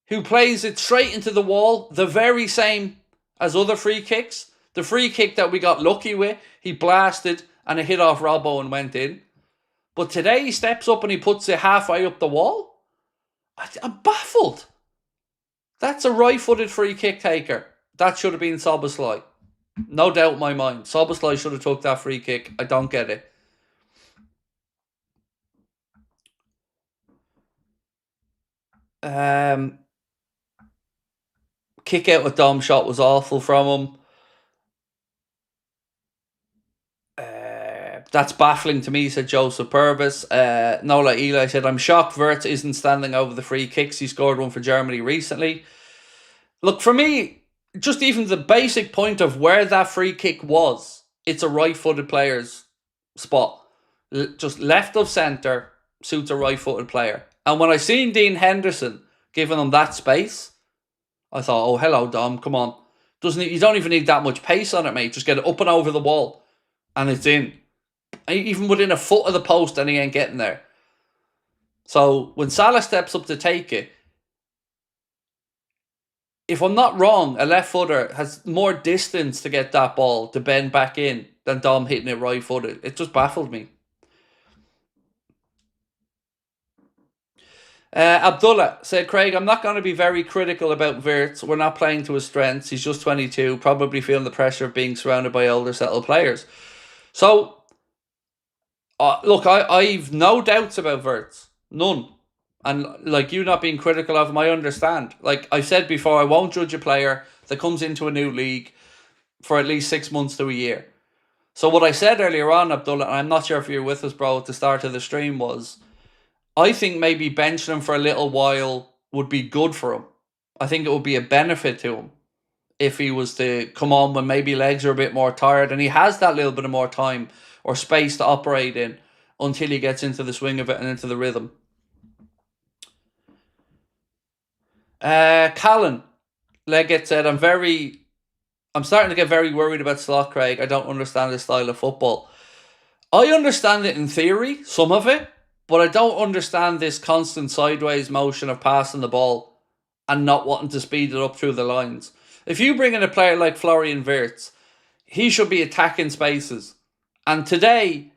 who plays it straight into the wall, the very same as other free kicks. The free kick that we got lucky with, he blasted and it hit off Robbo and went in. But today he steps up and he puts it halfway up the wall. I'm baffled. That's a right-footed free kick taker. That should have been Szoboszlai. No doubt in my mind. Szoboszlai should have took that free kick. I don't get it. Kick out with Dom shot was awful from him. That's baffling to me, said Joseph Purvis. Nola Eli said, I'm shocked Wirtz isn't standing over the free kicks. He scored one for Germany recently. Look, for me, just even the basic point of where that free kick was, it's a right-footed player's spot. Just left of centre suits a right-footed player. And when I seen Dean Henderson giving him that space, I thought, oh, hello, Dom, come on. You don't even need that much pace on it, mate. Just get it up and over the wall. And it's in. Even within a foot of the post, and he ain't getting there. So when Salah steps up to take it, if I'm not wrong, a left footer has more distance to get that ball to bend back in than Dom hitting it right footed. It just baffled me. Abdullah said, Craig, I'm not going to be very critical about Wirtz. We're not playing to his strengths. He's just 22, probably feeling the pressure of being surrounded by older, settled players. So, look, I've no doubts about Wirtz. None. And like you not being critical of him, I understand. Like I said before, I won't judge a player that comes into a new league for at least 6 months to a year. So what I said earlier on, Abdullah, and I'm not sure if you were with us, bro, at the start of the stream, was I think maybe benching him for a little while would be good for him. I think it would be a benefit to him if he was to come on when maybe legs are a bit more tired and he has that little bit of more time or space to operate in until he gets into the swing of it and into the rhythm. Callan Leggett said, I'm starting to get very worried about Slot, Craig. I don't understand his style of football. I understand it in theory, some of it, but I don't understand this constant sideways motion of passing the ball and not wanting to speed it up through the lines. If you bring in a player like Florian Wirtz, he should be attacking spaces. And today,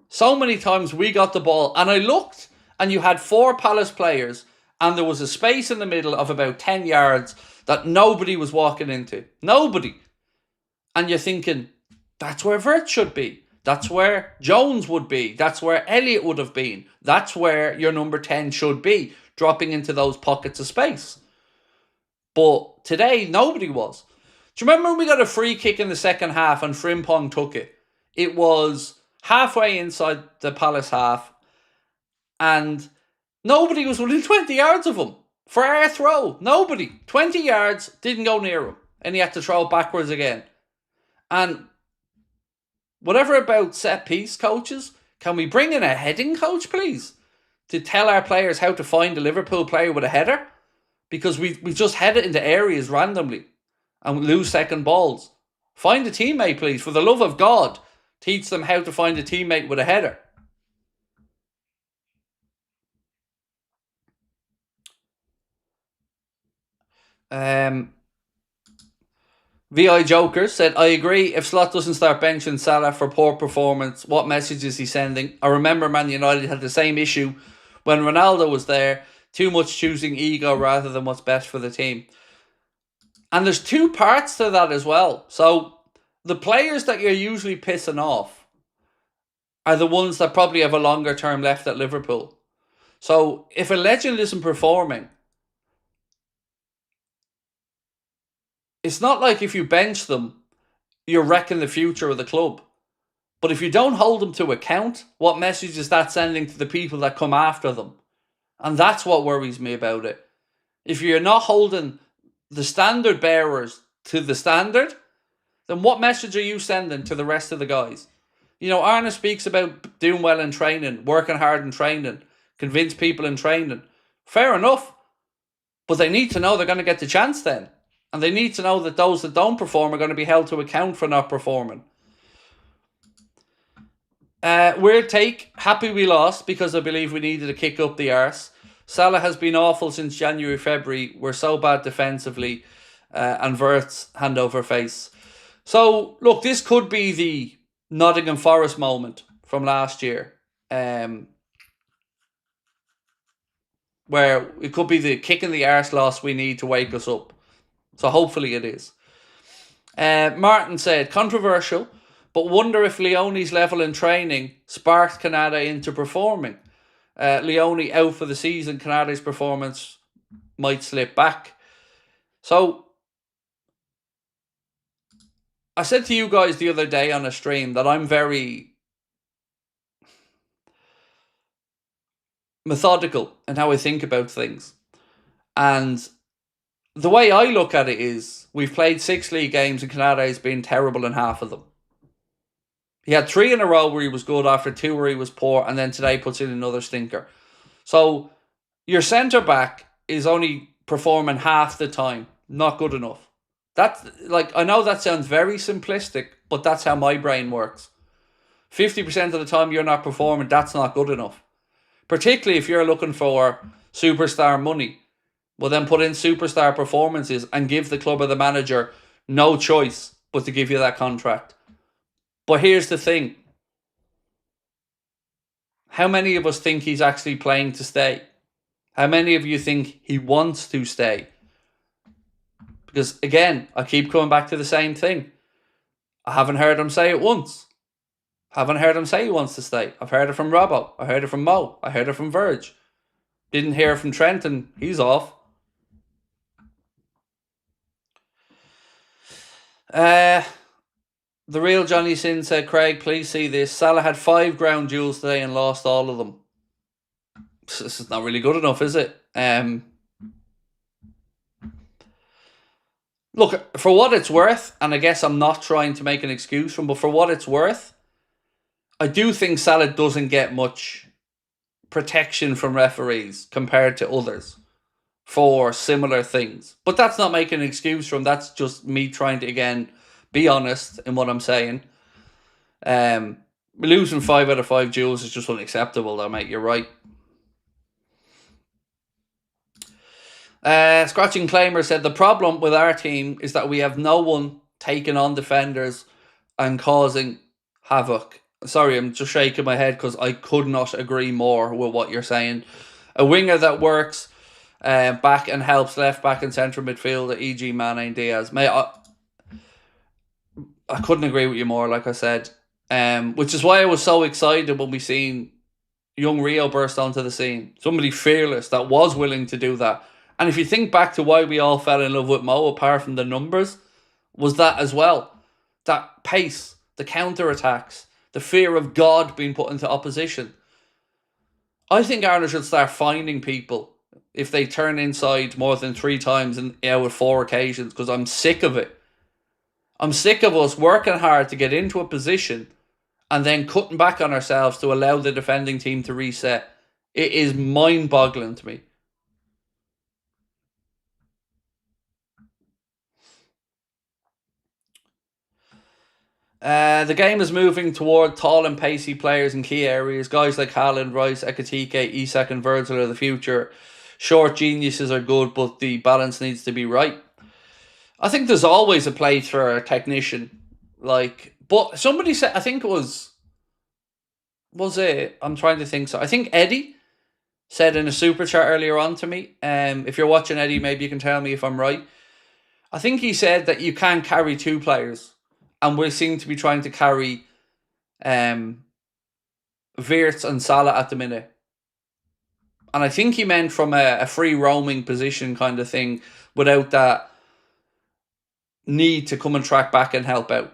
so many times we got the ball and I looked and you had 4 Palace players and there was a space in the middle of about 10 yards that nobody was walking into. Nobody. And you're thinking, that's where Wirtz should be. That's where Jones would be. That's where Elliott would have been. That's where your number 10 should be, dropping into those pockets of space. But today, nobody was. Do you remember when we got a free kick in the second half and Frimpong took it? It was halfway inside the Palace half and nobody was within 20 yards of him for our throw. Nobody. 20 yards, didn't go near him. And he had to throw backwards again. And whatever about set piece coaches, can we bring in a heading coach, please? To tell our players how to find a Liverpool player with a header? Because we just head it into areas randomly and lose second balls. Find a teammate, please. For the love of God, teach them how to find a teammate with a header. VI Joker said, I agree. If Slot doesn't start benching Salah for poor performance, what message is he sending? I remember Man United had the same issue when Ronaldo was there. Too much choosing ego rather than what's best for the team. And there's 2 parts to that as well. So the players that you're usually pissing off are the ones that probably have a longer term left at Liverpool. So if a legend isn't performing, it's not like if you bench them, you're wrecking the future of the club. But if you don't hold them to account, what message is that sending to the people that come after them? And that's what worries me about it. If you're not holding the standard bearers to the standard, then what message are you sending to the rest of the guys? You know, Arne speaks about doing well in training, working hard in training, convince people in training. Fair enough. But they need to know they're going to get the chance then. And they need to know that those that don't perform are going to be held to account for not performing. Weird take. Happy we lost because I believe we needed to kick up the arse. Salah has been awful since January, February. We're so bad defensively. And Wirtz hand over face. So, look, this could be the Nottingham Forest moment from last year. Where it could be the kick in the arse loss we need to wake us up. So hopefully it is. Martin said, controversial, but wonder if Leone's level in training sparked Konate into performing. Leone out for the season, Konate's performance might slip back. So, I said to you guys the other day on a stream that I'm very methodical in how I think about things. And the way I look at it is, we've played 6 league games and Konate's been terrible in half of them. He had 3 in a row where he was good, after 2 where he was poor, and then today puts in another stinker. So, your centre-back is only performing half the time. Not good enough. That's, like, I know that sounds very simplistic, but that's how my brain works. 50% of the time you're not performing, that's not good enough. Particularly if you're looking for superstar money. Well, then put in superstar performances and give the club or the manager no choice but to give you that contract. But here's the thing. How many of us think he's actually playing to stay? How many of you think he wants to stay? Because, again, I keep coming back to the same thing. I haven't heard him say it once. Haven't heard him say he wants to stay. I've heard it from Robbo. I heard it from Mo. I heard it from Verge. Didn't hear it from Trent, and he's off. The real Johnny Sin said, Craig, please see this. Salah had 5 ground duels today and lost all of them. This is not really good enough, is it? Look, for what it's worth, and I guess I'm not trying to make an excuse for him, but for what it's worth, I do think Salah doesn't get much protection from referees compared to others for similar things. But that's not making an excuse for him. That's just me trying to, again, be honest in what I'm saying. Losing 5 out of 5 duels is just unacceptable though, mate. You're right. Scratching Claimer said, the problem with our team is that we have no one taking on defenders and causing havoc. Sorry, I'm just shaking my head because I could not agree more with what you're saying. A winger that works back and helps left back and central midfield, e.g. Mane and Diaz. Mate, I couldn't agree with you more, like I said. Which is why I was so excited when we seen young Rio burst onto the scene. Somebody fearless that was willing to do that. And if you think back to why we all fell in love with Mo, apart from the numbers, was that as well. That pace, the counter-attacks, the fear of God being put into opposition. I think Arnold should start finding people if they turn inside more than 3 times and out of 4 occasions, because I'm sick of it. I'm sick of us working hard to get into a position and then cutting back on ourselves to allow the defending team to reset. It is mind-boggling to me. The game is moving toward tall and pacey players in key areas. Guys like Haaland, Rice, Ekatike, Isak and Virgil are the future. Short geniuses are good, but the balance needs to be right. I think there's always a place for a technician. But somebody said, I think it was it? I'm trying to think. So I think Eddie said in a super chat earlier on to me. If you're watching Eddie, maybe you can tell me if I'm right. I think he said that you can't carry 2 players. And we seem to be trying to carry Wirtz and Salah at the minute. And I think he meant from a free roaming position kind of thing, without that need to come and track back and help out.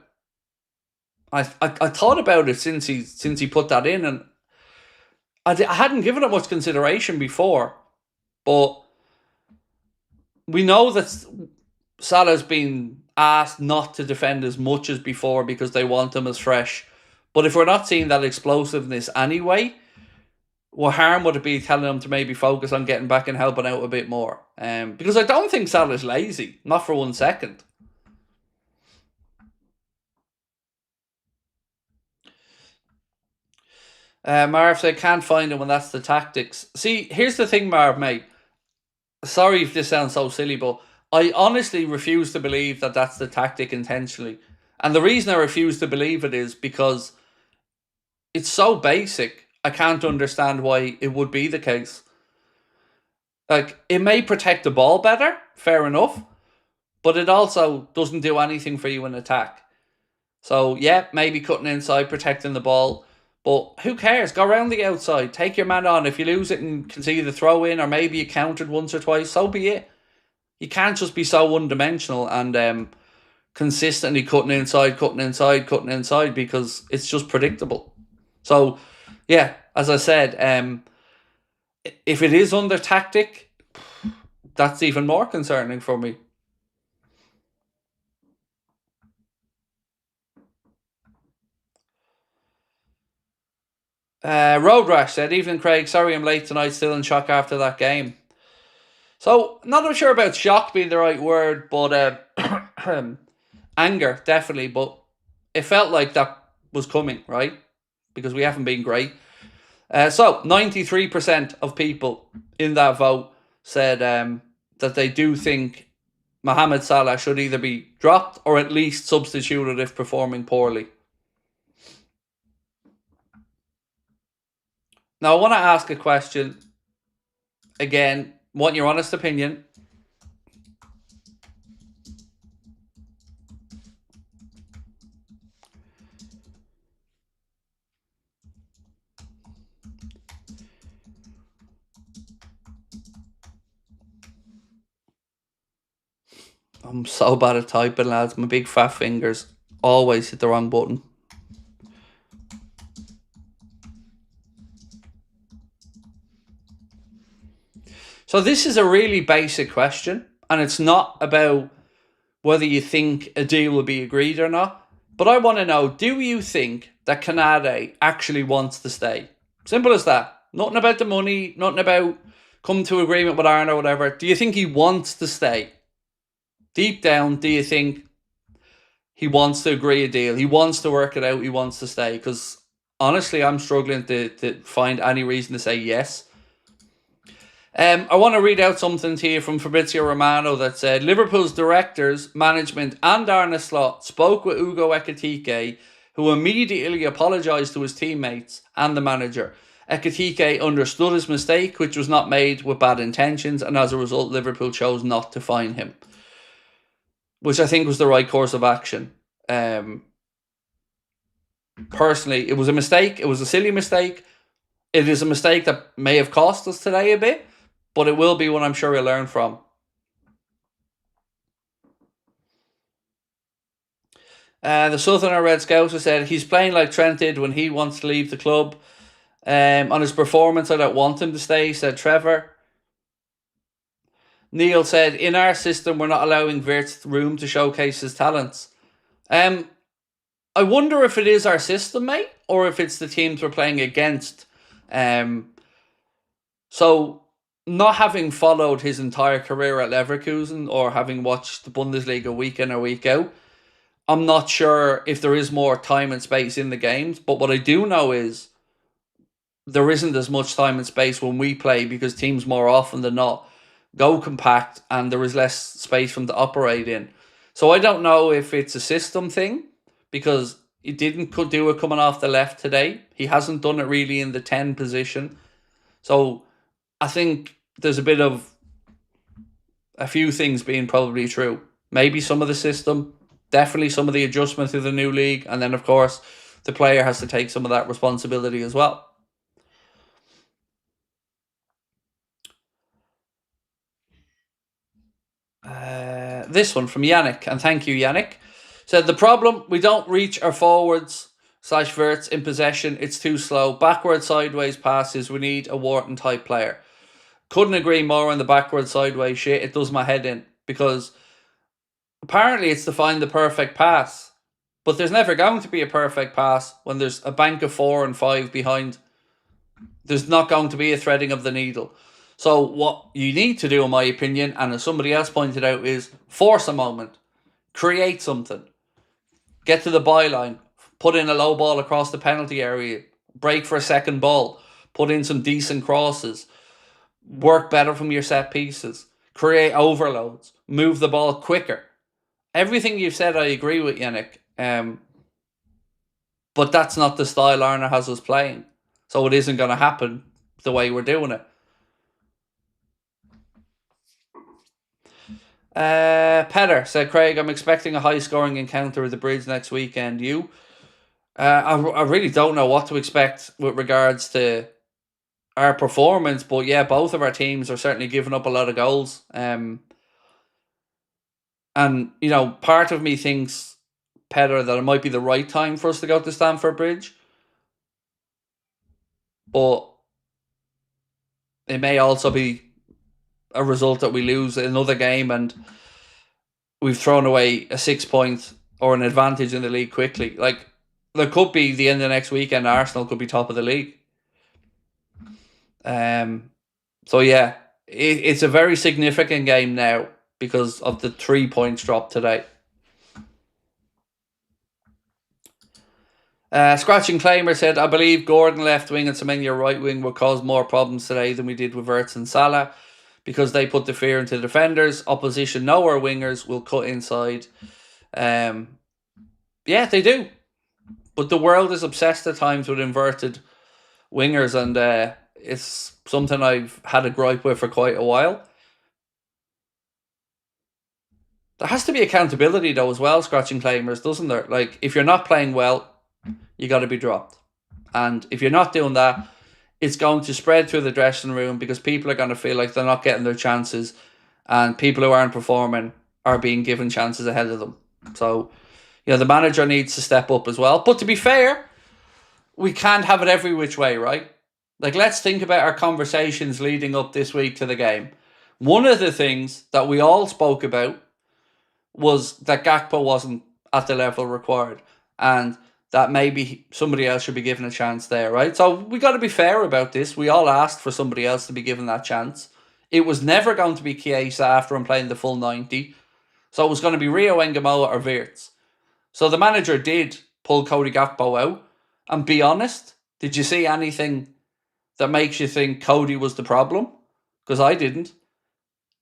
I thought about it since he put that in, and I hadn't given it much consideration before. But we know that Salah's been asked not to defend as much as before because they want him as fresh. But if we're not seeing that explosiveness anyway, what harm would it be telling him to maybe focus on getting back and helping out a bit more? Because I don't think Salah's lazy, not for 1 second. Marv said, can't find him, and that's the tactics. See, here's the thing, Marv, mate. Sorry if this sounds so silly, but I honestly refuse to believe that that's the tactic intentionally. And the reason I refuse to believe it is because it's so basic, I can't understand why it would be the case. Like, it may protect the ball better, fair enough, but it also doesn't do anything for you in attack. So, yeah, maybe cutting inside, protecting the ball. But who cares? Go around the outside. Take your man on. If you lose it and can see the throw in, or maybe you countered once or twice, so be it. You can't just be so one-dimensional and consistently cutting inside, because it's just predictable. So, yeah, as I said, if it is under tactic, that's even more concerning for me. Road Rash said, "Evening, Craig. Sorry I'm late tonight. Still in shock after that game." So, not sure about shock being the right word, but anger, definitely. But it felt like that was coming, right? Because we haven't been great. So, 93% of people in that vote said that they do think Mohamed Salah should either be dropped or at least substituted if performing poorly. Now, I want to ask a question. Again, want your honest opinion. I'm so bad at typing, lads. My big fat fingers always hit the wrong button. So this is a really basic question, and it's not about whether you think a deal will be agreed or not. But I want to know, do you think that Konate actually wants to stay? Simple as that. Nothing about the money, nothing about come to agreement with Arne or whatever. Do you think he wants to stay? Deep down, do you think he wants to agree a deal? He wants to work it out. He wants to stay? Because honestly, I'm struggling to find any reason to say yes. I want to read out something to you from Fabrizio Romano that said, Liverpool's directors, management and Arne Slot spoke with Ugo Ekitike, who immediately apologised to his teammates and the manager. Ekitike understood his mistake, which was not made with bad intentions, and as a result, Liverpool chose not to fine him, which I think was the right course of action. Personally, it was a mistake. It was a silly mistake. It is a mistake that may have cost us today a bit, but it will be one I'm sure we'll learn from. The Southerner Red Scouser said he's playing like Trent did when he wants to leave the club. On his performance, I don't want him to stay, said Trevor. Neil said, in our system, we're not allowing Wirtz room to showcase his talents. I wonder if it is our system, mate, or if it's the teams we're playing against. So, not having followed his entire career at Leverkusen or having watched the Bundesliga week in or week out, I'm not sure if there is more time and space in the games. But what I do know is there isn't as much time and space when we play because teams more often than not go compact and there is less space for them to operate in. So I don't know if it's a system thing because he didn't do it coming off the left today. He hasn't done it really in the 10 position. So I think there's a few things being probably true. Maybe some of the system, definitely some of the adjustment to the new league, and then of course the player has to take some of that responsibility as well. This one from Yannick, and thank you, Yannick, said the problem, we don't reach our forwards / Wirtz in possession. It's too slow. Backward sideways passes. We need a Wharton type player. Couldn't agree more on the backward sideways shit. It does my head in because apparently it's to find the perfect pass, but there's never going to be a perfect pass when there's a bank of 4 and 5 behind. There's not going to be a threading of the needle. So what you need to do, in my opinion, and as somebody else pointed out, is force a moment. Create something. Get to the byline. Put in a low ball across the penalty area. Break for a second ball. Put in some decent crosses. Work better from your set pieces. Create overloads. Move the ball quicker. Everything you've said I agree with, Yannick. But that's not the style Arne has us playing. So it isn't going to happen the way we're doing it. Petter said, Craig, I'm expecting a high-scoring encounter with the Bridge next weekend. You? I really don't know what to expect with regards to our performance, but yeah, both of our teams are certainly giving up a lot of goals. And, part of me thinks, Petter, that it might be the right time for us to go to Stamford Bridge. But it may also be a result that we lose another game and we've thrown away a 6 point or an advantage in the league quickly. Like, there could be the end of next weekend, Arsenal could be top of the league. So yeah, it's a very significant game now because of the 3 points dropped today. Scratching Claimer said, I believe Gordon left wing and Semenyo right wing will cause more problems today than we did with Wirtz and Salah because they put the fear into the defenders. Opposition know our wingers will cut inside. Yeah, they do. But the world is obsessed at times with inverted wingers, and it's something I've had a gripe with for quite a while. There has to be accountability though as well, Scratching Claimers, doesn't there? Like, if you're not playing well, you got to be dropped. And if you're not doing that, it's going to spread through the dressing room because people are going to feel like they're not getting their chances, and people who aren't performing are being given chances ahead of them. So, the manager needs to step up as well. But to be fair, we can't have it every which way, right? Like, let's think about our conversations leading up this week to the game. One of the things that we all spoke about was that Gakpo wasn't at the level required and that maybe somebody else should be given a chance there, right? So we got to be fair about this. We all asked for somebody else to be given that chance. It was never going to be CHIESA after him playing the full 90. So it was going to be Rio Engamoa or Wirtz. So the manager did pull Cody Gakpo out. And be honest, did you see anything that makes you think Cody was the problem? Because I didn't.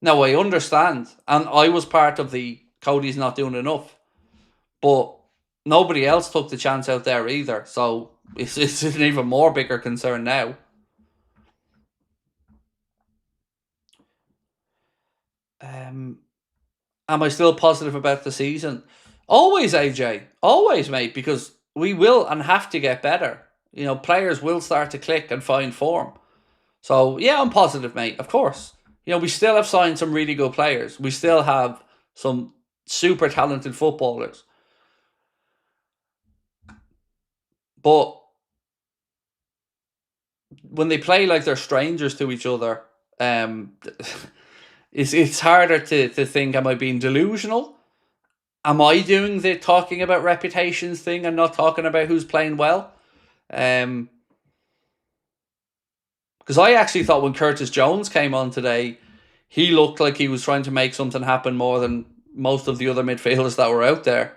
Now, I understand. And I was part of the Cody's not doing enough. But nobody else took the chance out there either. So it's an even more bigger concern now. Am I still positive about the season? Always, AJ. Always, mate, because we will and have to get better. Players will start to click and find form. So, yeah, I'm positive, mate, of course. We still have signed some really good players. We still have some super talented footballers. But when they play like they're strangers to each other, it's harder to think, am I being delusional? Am I doing the talking about reputations thing and not talking about who's playing well? Because I actually thought when Curtis Jones came on today, he looked like he was trying to make something happen more than most of the other midfielders that were out there.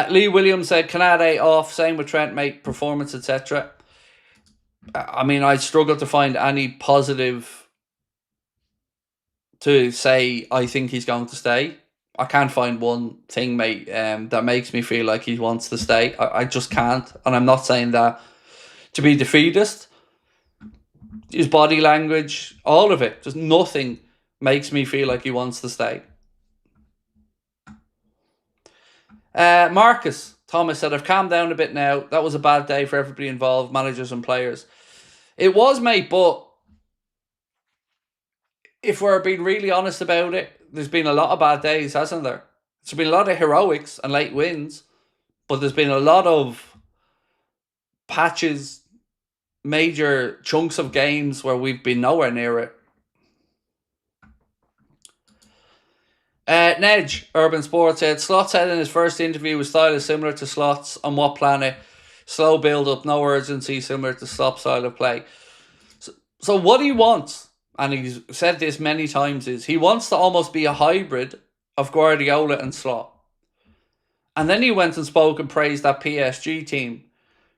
Lee Williams said, Konate off, same with Trent, mate, performance, etc. I mean, I struggle to find any positive to say I think he's going to stay. I can't find one thing, mate, that makes me feel like he wants to stay. I just can't. And I'm not saying that to be defeatist. His body language, all of it, just nothing makes me feel like he wants to stay. Marcus Thomas said, I've calmed down a bit now. That was a bad day for everybody involved, managers and players. It was, mate, but if we're being really honest about it, there's been a lot of bad days, hasn't there? There's been a lot of heroics and late wins, but there's been a lot of patches, major chunks of games where we've been nowhere near it. Nedge, Urban Sports said, Slot said in his first interview his style is similar to Slot's on what planet? Slow build up, no urgency, similar to Slot's style of play. So what he wants, and he's said this many times, is he wants to almost be a hybrid of Guardiola and Slot. And then he went and spoke and praised that PSG team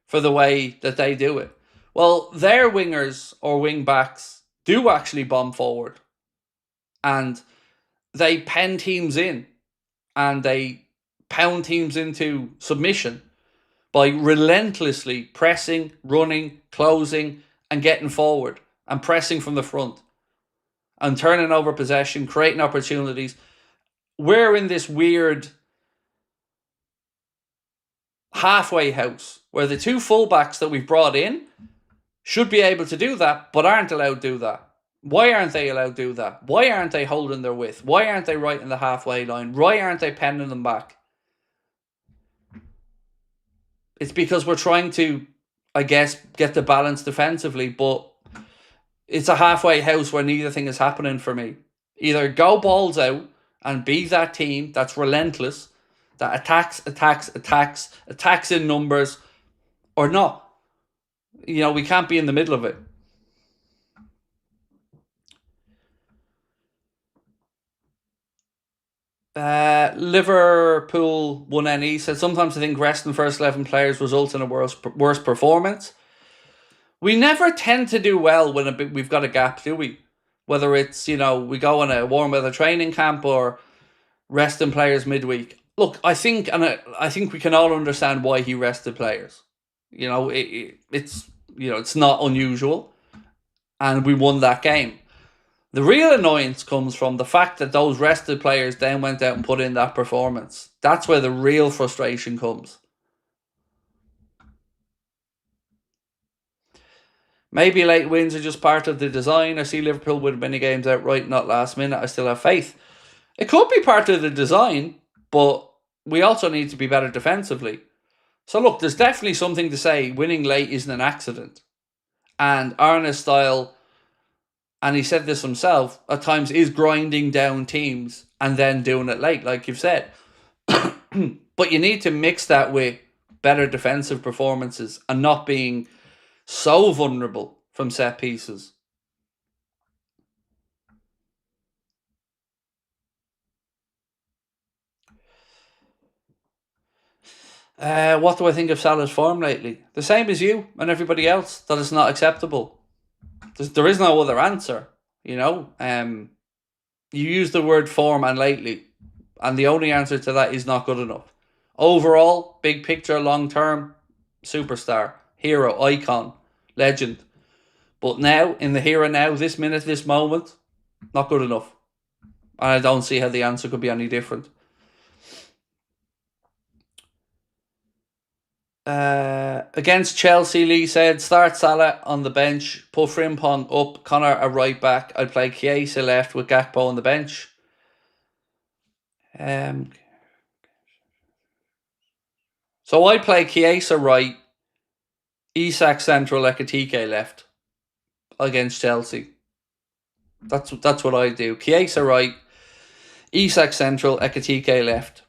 for the way that they do it. Well, their wingers or wing backs do actually bomb forward. And they pen teams in. And they pound teams into submission by relentlessly pressing, running, closing, and getting forward. And pressing from the front. and turning over possession, creating opportunities. We're in this weird halfway house where the two fullbacks that we've brought in should be able to do that, but aren't allowed to do that. Why aren't they allowed to do that? Why aren't they holding their width? Why aren't they right in the halfway line? Why aren't they penning them back? It's because we're trying to, I guess, get the balance defensively, but it's a halfway house where neither thing is happening for me. Either go balls out and be that team that's relentless, that attacks in numbers, or not. You know, we can't be in the middle of it. Liverpool 1NE said, sometimes I think resting first 11 players results in a worse performance. We never tend to do well when we've got a gap, do we? Whether it's, we go on a warm weather training camp or resting players midweek. Look, I think we can all understand why he rested players. It's not unusual, and we won that game. The real annoyance comes from the fact that those rested players then went out and put in that performance. That's where the real frustration comes. Maybe late wins are just part of the design. I see Liverpool win many games outright, not last minute. I still have faith. It could be part of the design, but we also need to be better defensively. So look, there's definitely something to say winning late isn't an accident. And Arne's style, and he said this himself, at times is grinding down teams and then doing it late, like you've said. But you need to mix that with better defensive performances and not being so vulnerable from set pieces. What do I think of Salah's form lately? The same as you and everybody else, that it's not acceptable. There is no other answer, You use the word form and lately, and the only answer to that is not good enough. Overall, big picture, long term, superstar, hero, icon, legend. But now, in the here and now, this minute, this moment, not good enough. And I don't see how the answer could be any different. Against Chelsea, Lee said, start Salah on the bench, put Frimpong up, Connor a right back. I'd play CHIESA left with Gakpo on the bench. So I play CHIESA right, Isak central, Ekitike left against Chelsea. That's what I do. CHIESA right, Isak central, Ekitike left.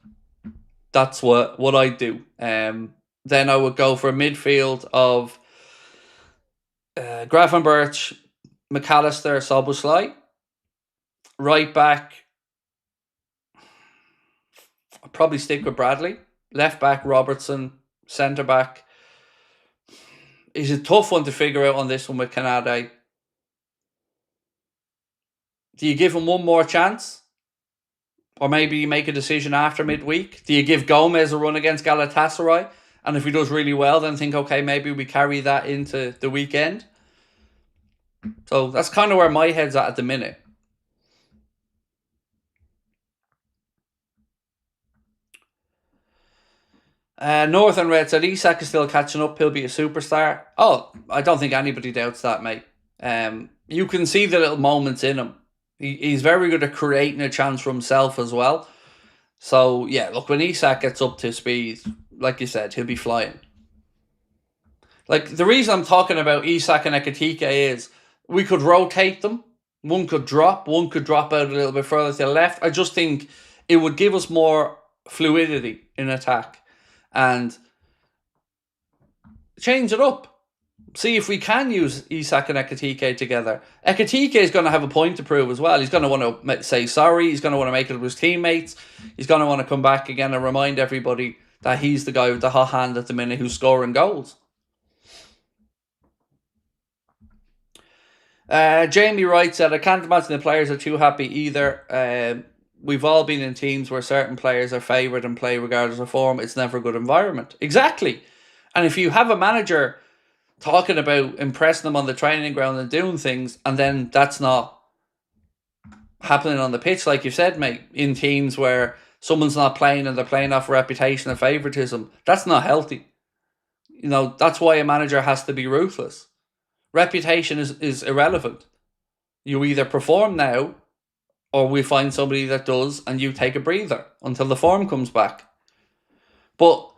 That's what I do. Then I would go for a midfield of Gravenberch, McAllister, Szoboszlai. Right back, I'll probably stick with Bradley. Left back, Robertson. Centre back is a tough one to figure out on this one with Konate. Do you give him one more chance? Or maybe you make a decision after midweek? Do you give Gomez a run against Galatasaray? And if he does really well, then think, okay, maybe we carry that into the weekend. So that's kind of where my head's at the minute. Northern Red said Isak is still catching up. He'll be a superstar. Oh, I don't think anybody doubts that, mate. You can see the little moments in him. He's very good at creating a chance for himself as well. So, yeah, look, when Isak gets up to speed, like you said, he'll be flying. Like, the reason I'm talking about Isak and Ekitike is we could rotate them. One could drop out a little bit further to the left. I just think it would give us more fluidity in attack and change it up. See if we can use Isak and Ekitike together. Ekitike is going to have a point to prove as well. He's going to want to say sorry. He's going to want to make it with his teammates. He's going to want to come back again and remind everybody that he's the guy with the hot hand at the minute who's scoring goals. Jamie Wright said, I can't imagine the players are too happy either. We've all been in teams where certain players are favoured and play regardless of form. It's never a good environment. Exactly. And if you have a manager talking about impressing them on the training ground and doing things, and then that's not happening on the pitch, like you said, mate, in teams where someone's not playing and they're playing off reputation and favouritism. That's not healthy. That's why a manager has to be ruthless. Reputation is irrelevant. You either perform now or we find somebody that does and you take a breather until the form comes back. But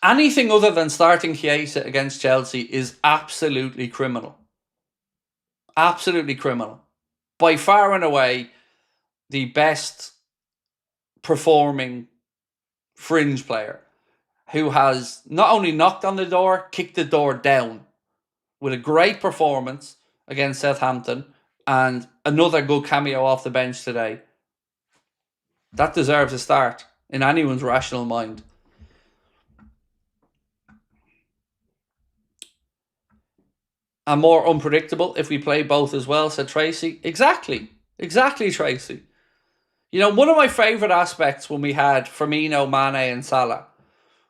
anything other than starting CHIESA against Chelsea is absolutely criminal. Absolutely criminal. By far and away, the best performing fringe player who has not only knocked on the door, kicked the door down with a great performance against Southampton and another good cameo off the bench today. That deserves a start in anyone's rational mind. And more unpredictable if we play both as well, said Tracy. Exactly, Tracy. One of my favourite aspects when we had Firmino, Mane and Salah,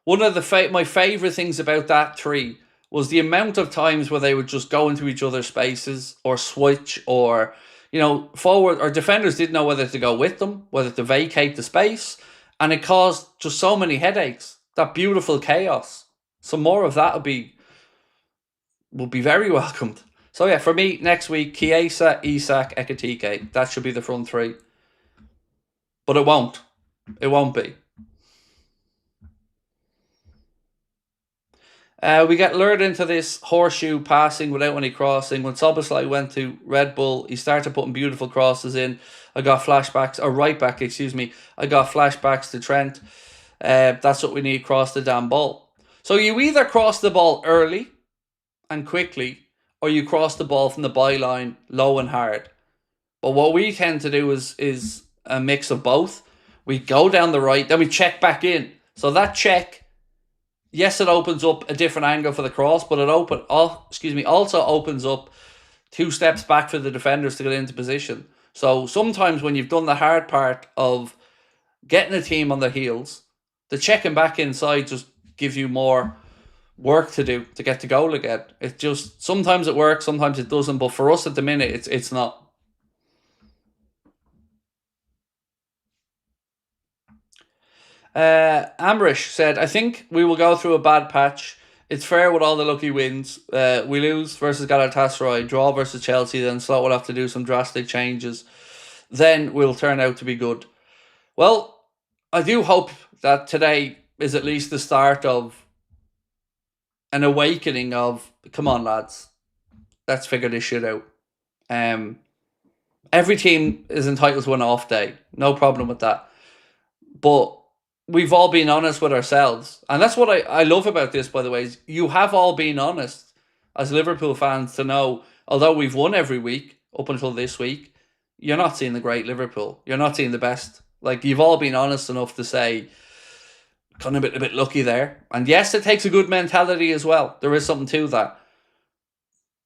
one of my favourite things about that three was the amount of times where they would just go into each other's spaces or switch or, forward or defenders didn't know whether to go with them, whether to vacate the space. And it caused just so many headaches. That beautiful chaos. Some more of that will be very welcomed. So yeah, for me, next week, CHIESA, Isak, Ekitike. That should be the front three. But it won't. It won't be. We get lured into this horseshoe passing without any crossing. When Szoboszlai went to Red Bull, he started putting beautiful crosses in. I got flashbacks, or right back, I got flashbacks to Trent. That's what we need, cross the damn ball. So you either cross the ball early and quickly, or you cross the ball from the byline low and hard. But what we tend to do is a mix of both. We go down the right, then we check back in. So that check, yes, it opens up a different angle for the cross, but it also opens up 2 steps back for the defenders to get into position. So sometimes when you've done the hard part of getting a team on their heels, the checking back inside just gives you more work to do to get to goal again. It just, sometimes it works, sometimes it doesn't, but for us at the minute, it's not. Amrish said, I think we will go through a bad patch. It's fair with all the lucky wins. We lose versus Galatasaray, draw versus Chelsea, then Slot will have to do some drastic changes. Then we'll turn out to be good. Well, I do hope that today is at least the start of an awakening of, come on lads, let's figure this shit out. Every team is entitled to an off day. No problem with that. But we've all been honest with ourselves. And that's what I love about this, by the way, is you have all been honest as Liverpool fans to know, although we've won every week up until this week, you're not seeing the great Liverpool. You're not seeing the best. Like, you've all been honest enough to say, kind of a bit lucky there. And yes, it takes a good mentality as well. There is something to that.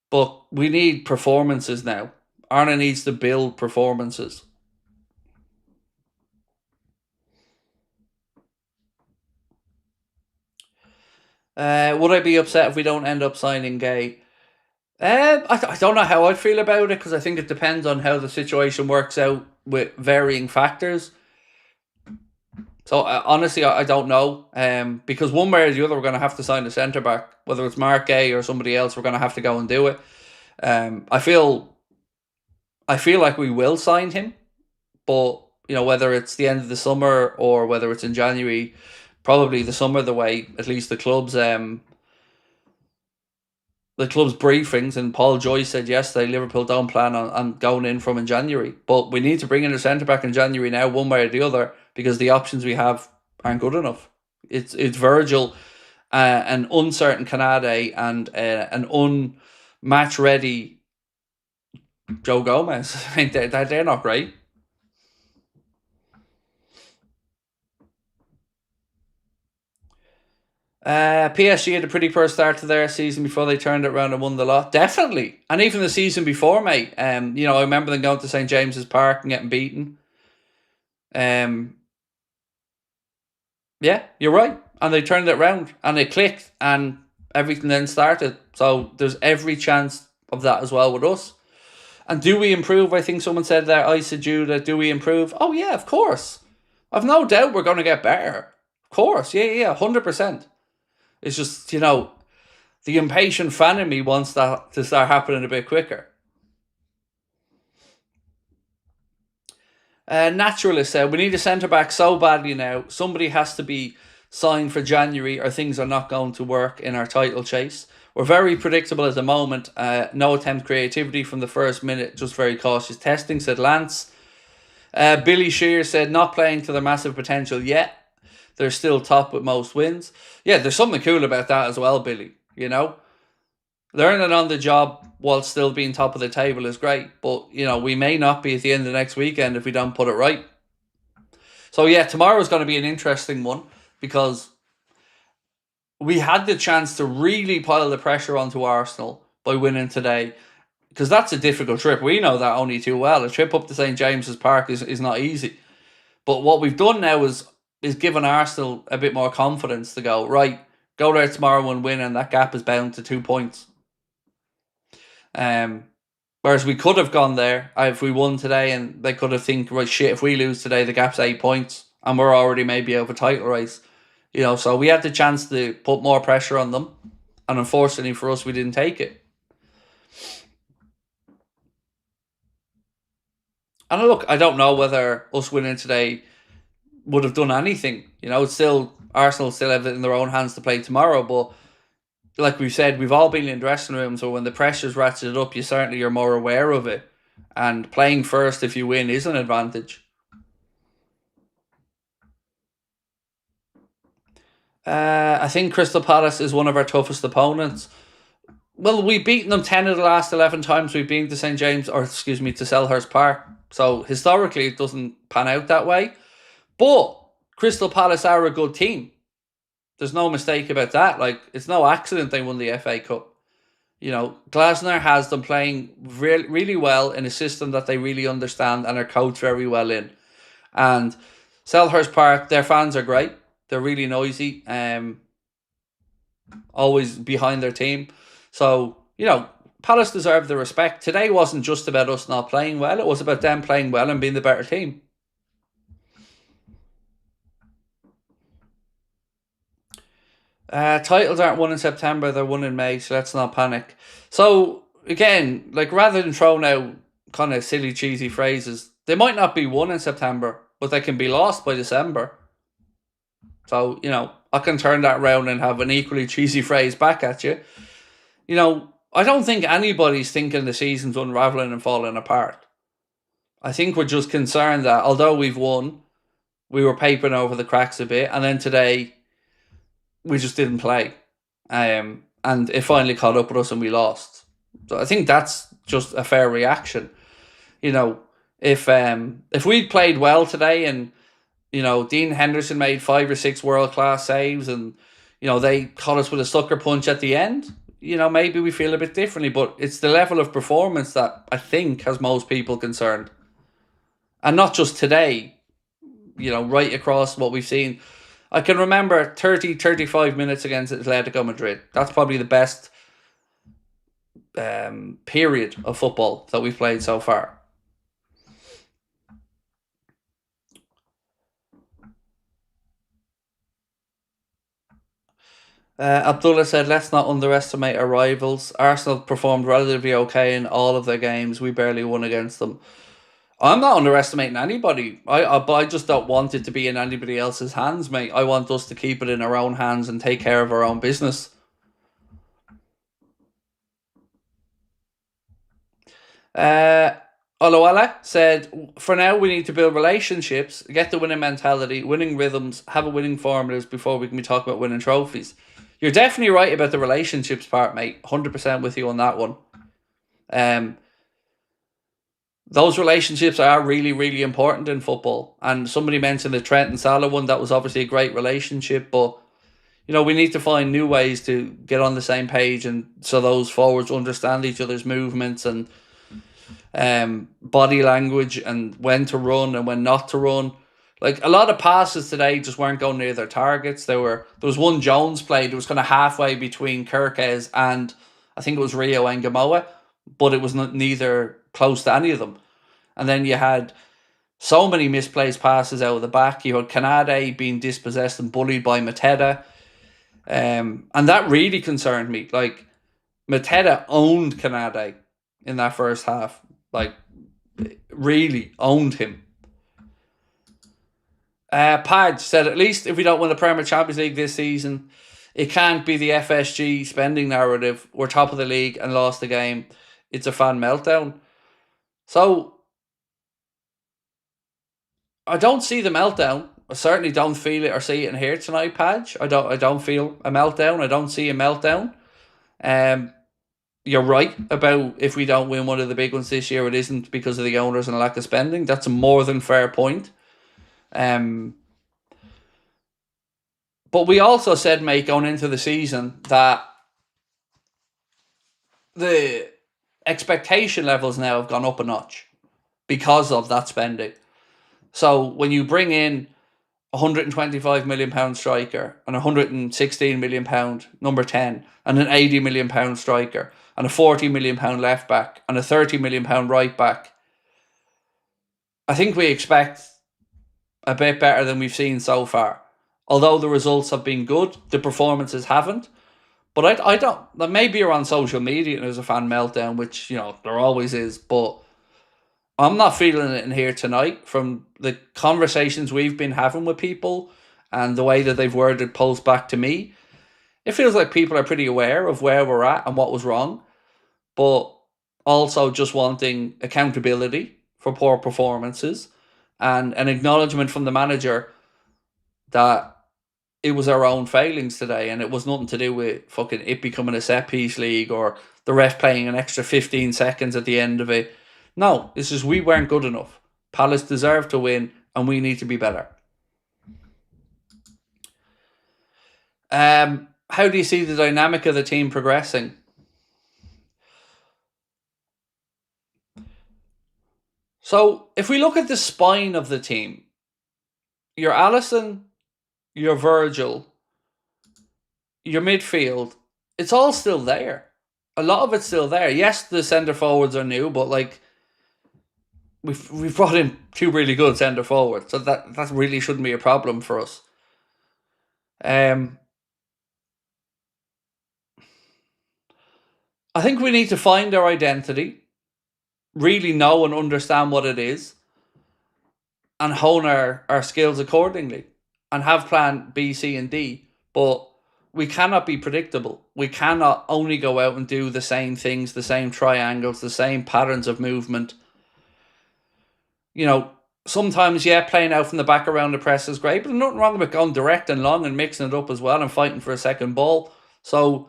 But we need performances now. Arna needs to build performances. Would I be upset if we don't end up signing Gay? I don't know how I'd feel about it, because I think it depends on how the situation works out with varying factors. So honestly, I don't know. Because one way or the other, we're going to have to sign a centre back, whether it's Mark Gay or somebody else. We're going to have to go and do it. I feel like we will sign him, but whether it's the end of the summer or whether it's in January, probably the summer, the way at least the club's briefings, and Paul Joyce said yesterday Liverpool don't plan on going in from in January. But we need to bring in a centre back in January now, one way or the other, because the options we have aren't good enough. It's Virgil, an uncertain Konate, and an unmatch ready Joe Gomez. They're not great. PSG had a pretty poor start to their season before they turned it around and won the lot. Definitely. And even the season before, mate. I remember them going to St. James's Park and getting beaten. Yeah, you're right. And they turned it around and they clicked and everything then started. So there's every chance of that as well with us. And do we improve? I think someone said that, Isa Judah, do we improve? Oh yeah, of course. I've no doubt we're going to get better. Of course, yeah, 100%. It's just, the impatient fan in me wants that to start happening a bit quicker. Naturalist said, we need a centre-back so badly now. Somebody has to be signed for January or things are not going to work in our title chase. We're very predictable at the moment. No attempt creativity from the first minute, just very cautious testing, said Lance. Billy Shear said, not playing to their massive potential yet. They're still top with most wins. Yeah, there's something cool about that as well, Billy. Learning on the job while still being top of the table is great. But, we may not be at the end of the next weekend if we don't put it right. So, yeah, tomorrow is going to be an interesting one because we had the chance to really pile the pressure onto Arsenal by winning today. Because that's a difficult trip. We know that only too well. A trip up to St. James's Park is not easy. But what we've done now is given Arsenal a bit more confidence to go, right, go there tomorrow and win, and that gap is bound to 2 points. Whereas we could have gone there if we won today, and they could have think, right, shit, if we lose today, the gap's 8 points, and we're already maybe over title race. So we had the chance to put more pressure on them, and unfortunately for us, we didn't take it. And look, I don't know whether us winning today would have done anything. It's still, Arsenal still have it in their own hands to play tomorrow, but like we've said, we've all been in dressing rooms, so when the pressure's ratcheted up, you certainly are more aware of it. And playing first if you win is an advantage. I think Crystal Palace is one of our toughest opponents. Well, we've beaten them 10 of the last 11 times we've been to St. James, to Selhurst Park. So historically, it doesn't pan out that way. But Crystal Palace are a good team. There's no mistake about that. It's no accident they won the FA Cup. Glasner has them playing really well in a system that they really understand and are coached very well in. And Selhurst Park, their fans are great. They're really noisy. Always behind their team. So, Palace deserve the respect. Today wasn't just about us not playing well. It was about them playing well and being the better team. Titles aren't won in September, they're won in May, so let's not panic. So, again, rather than throwing out kind of silly, cheesy phrases, they might not be won in September, but they can be lost by December. So, I can turn that around and have an equally cheesy phrase back at you. I don't think anybody's thinking the season's unravelling and falling apart. I think we're just concerned that although we've won, we were papering over the cracks a bit, and then today we just didn't play. And it finally caught up with us and we lost. So I think that's just a fair reaction. If we'd played well today and, Dean Henderson made 5 or 6 world-class saves and, they caught us with a sucker punch at the end, maybe we feel a bit differently. But it's the level of performance that I think has most people concerned. And not just today, right across what we've seen. I can remember 30-35 minutes against Atletico Madrid. That's probably the best period of football that we've played so far. Abdullah said, let's not underestimate our rivals. Arsenal performed relatively okay in all of their games. We barely won against them. I'm not underestimating anybody. I just don't want it to be in anybody else's hands, mate. I want us to keep it in our own hands and take care of our own business. Oloala said, for now we need to build relationships, get the winning mentality, winning rhythms, have a winning formulas before we can be talking about winning trophies. You're definitely right about the relationships part, mate. 100% with you on that one. Those relationships are really, really important in football. And somebody mentioned the Trent and Salah one. That was obviously a great relationship. But, we need to find new ways to get on the same page. And so those forwards understand each other's movements and body language and when to run and when not to run. A lot of passes today just weren't going near their targets. There was one Jones play that was kind of halfway between Kirkes and I think it was Rio and Gamoa. But it was neither close to any of them. And then you had so many misplaced passes out of the back. You had Konate being dispossessed and bullied by Mateta. And that really concerned me. Like, Mateta owned Konate in that first half. Like, really owned him. Padge said, at least if we don't win the Premier Champions League this season, it can't be the FSG spending narrative. We're top of the league and lost the game. It's a fan meltdown. So, I don't see the meltdown. I certainly don't feel it or see it in here tonight, Padge. I don't feel a meltdown. I don't see a meltdown. You're right about if we don't win one of the big ones this year, it isn't because of the owners and a lack of spending. That's a more than fair point. But we also said, mate, going into the season that the expectation levels now have gone up a notch because of that spending. So when you bring in £125 million striker and £116 million number 10 and an £80 million striker and a £40 million left back and a £30 million right back, I think we expect a bit better than we've seen so far. Although the results have been good, the performances haven't. But I don't. Maybe you're on social media and there's a fan meltdown, which, there always is. But I'm not feeling it in here tonight from the conversations we've been having with people and the way that they've worded posts back to me. It feels like people are pretty aware of where we're at and what was wrong, but also just wanting accountability for poor performances and an acknowledgement from the manager that it was our own failings today and it was nothing to do with fucking it becoming a set-piece league or the ref playing an extra 15 seconds at the end of it. No, it's just we weren't good enough. Palace deserved to win and we need to be better. How do you see the dynamic of the team progressing? So, if we look at the spine of the team, your Alisson, your Virgil, your midfield, it's all still there. A lot of it's still there. Yes, the centre forwards are new, but we've brought in two really good centre forwards, so that really shouldn't be a problem for us. I think we need to find our identity, really know and understand what it is, and hone our skills accordingly, and have plan B, C, and D. But we cannot be predictable. We cannot only go out and do the same things, the same triangles, the same patterns of movement. Sometimes, playing out from the back around the press is great, but there's nothing wrong with going direct and long and mixing it up as well and fighting for a second ball. So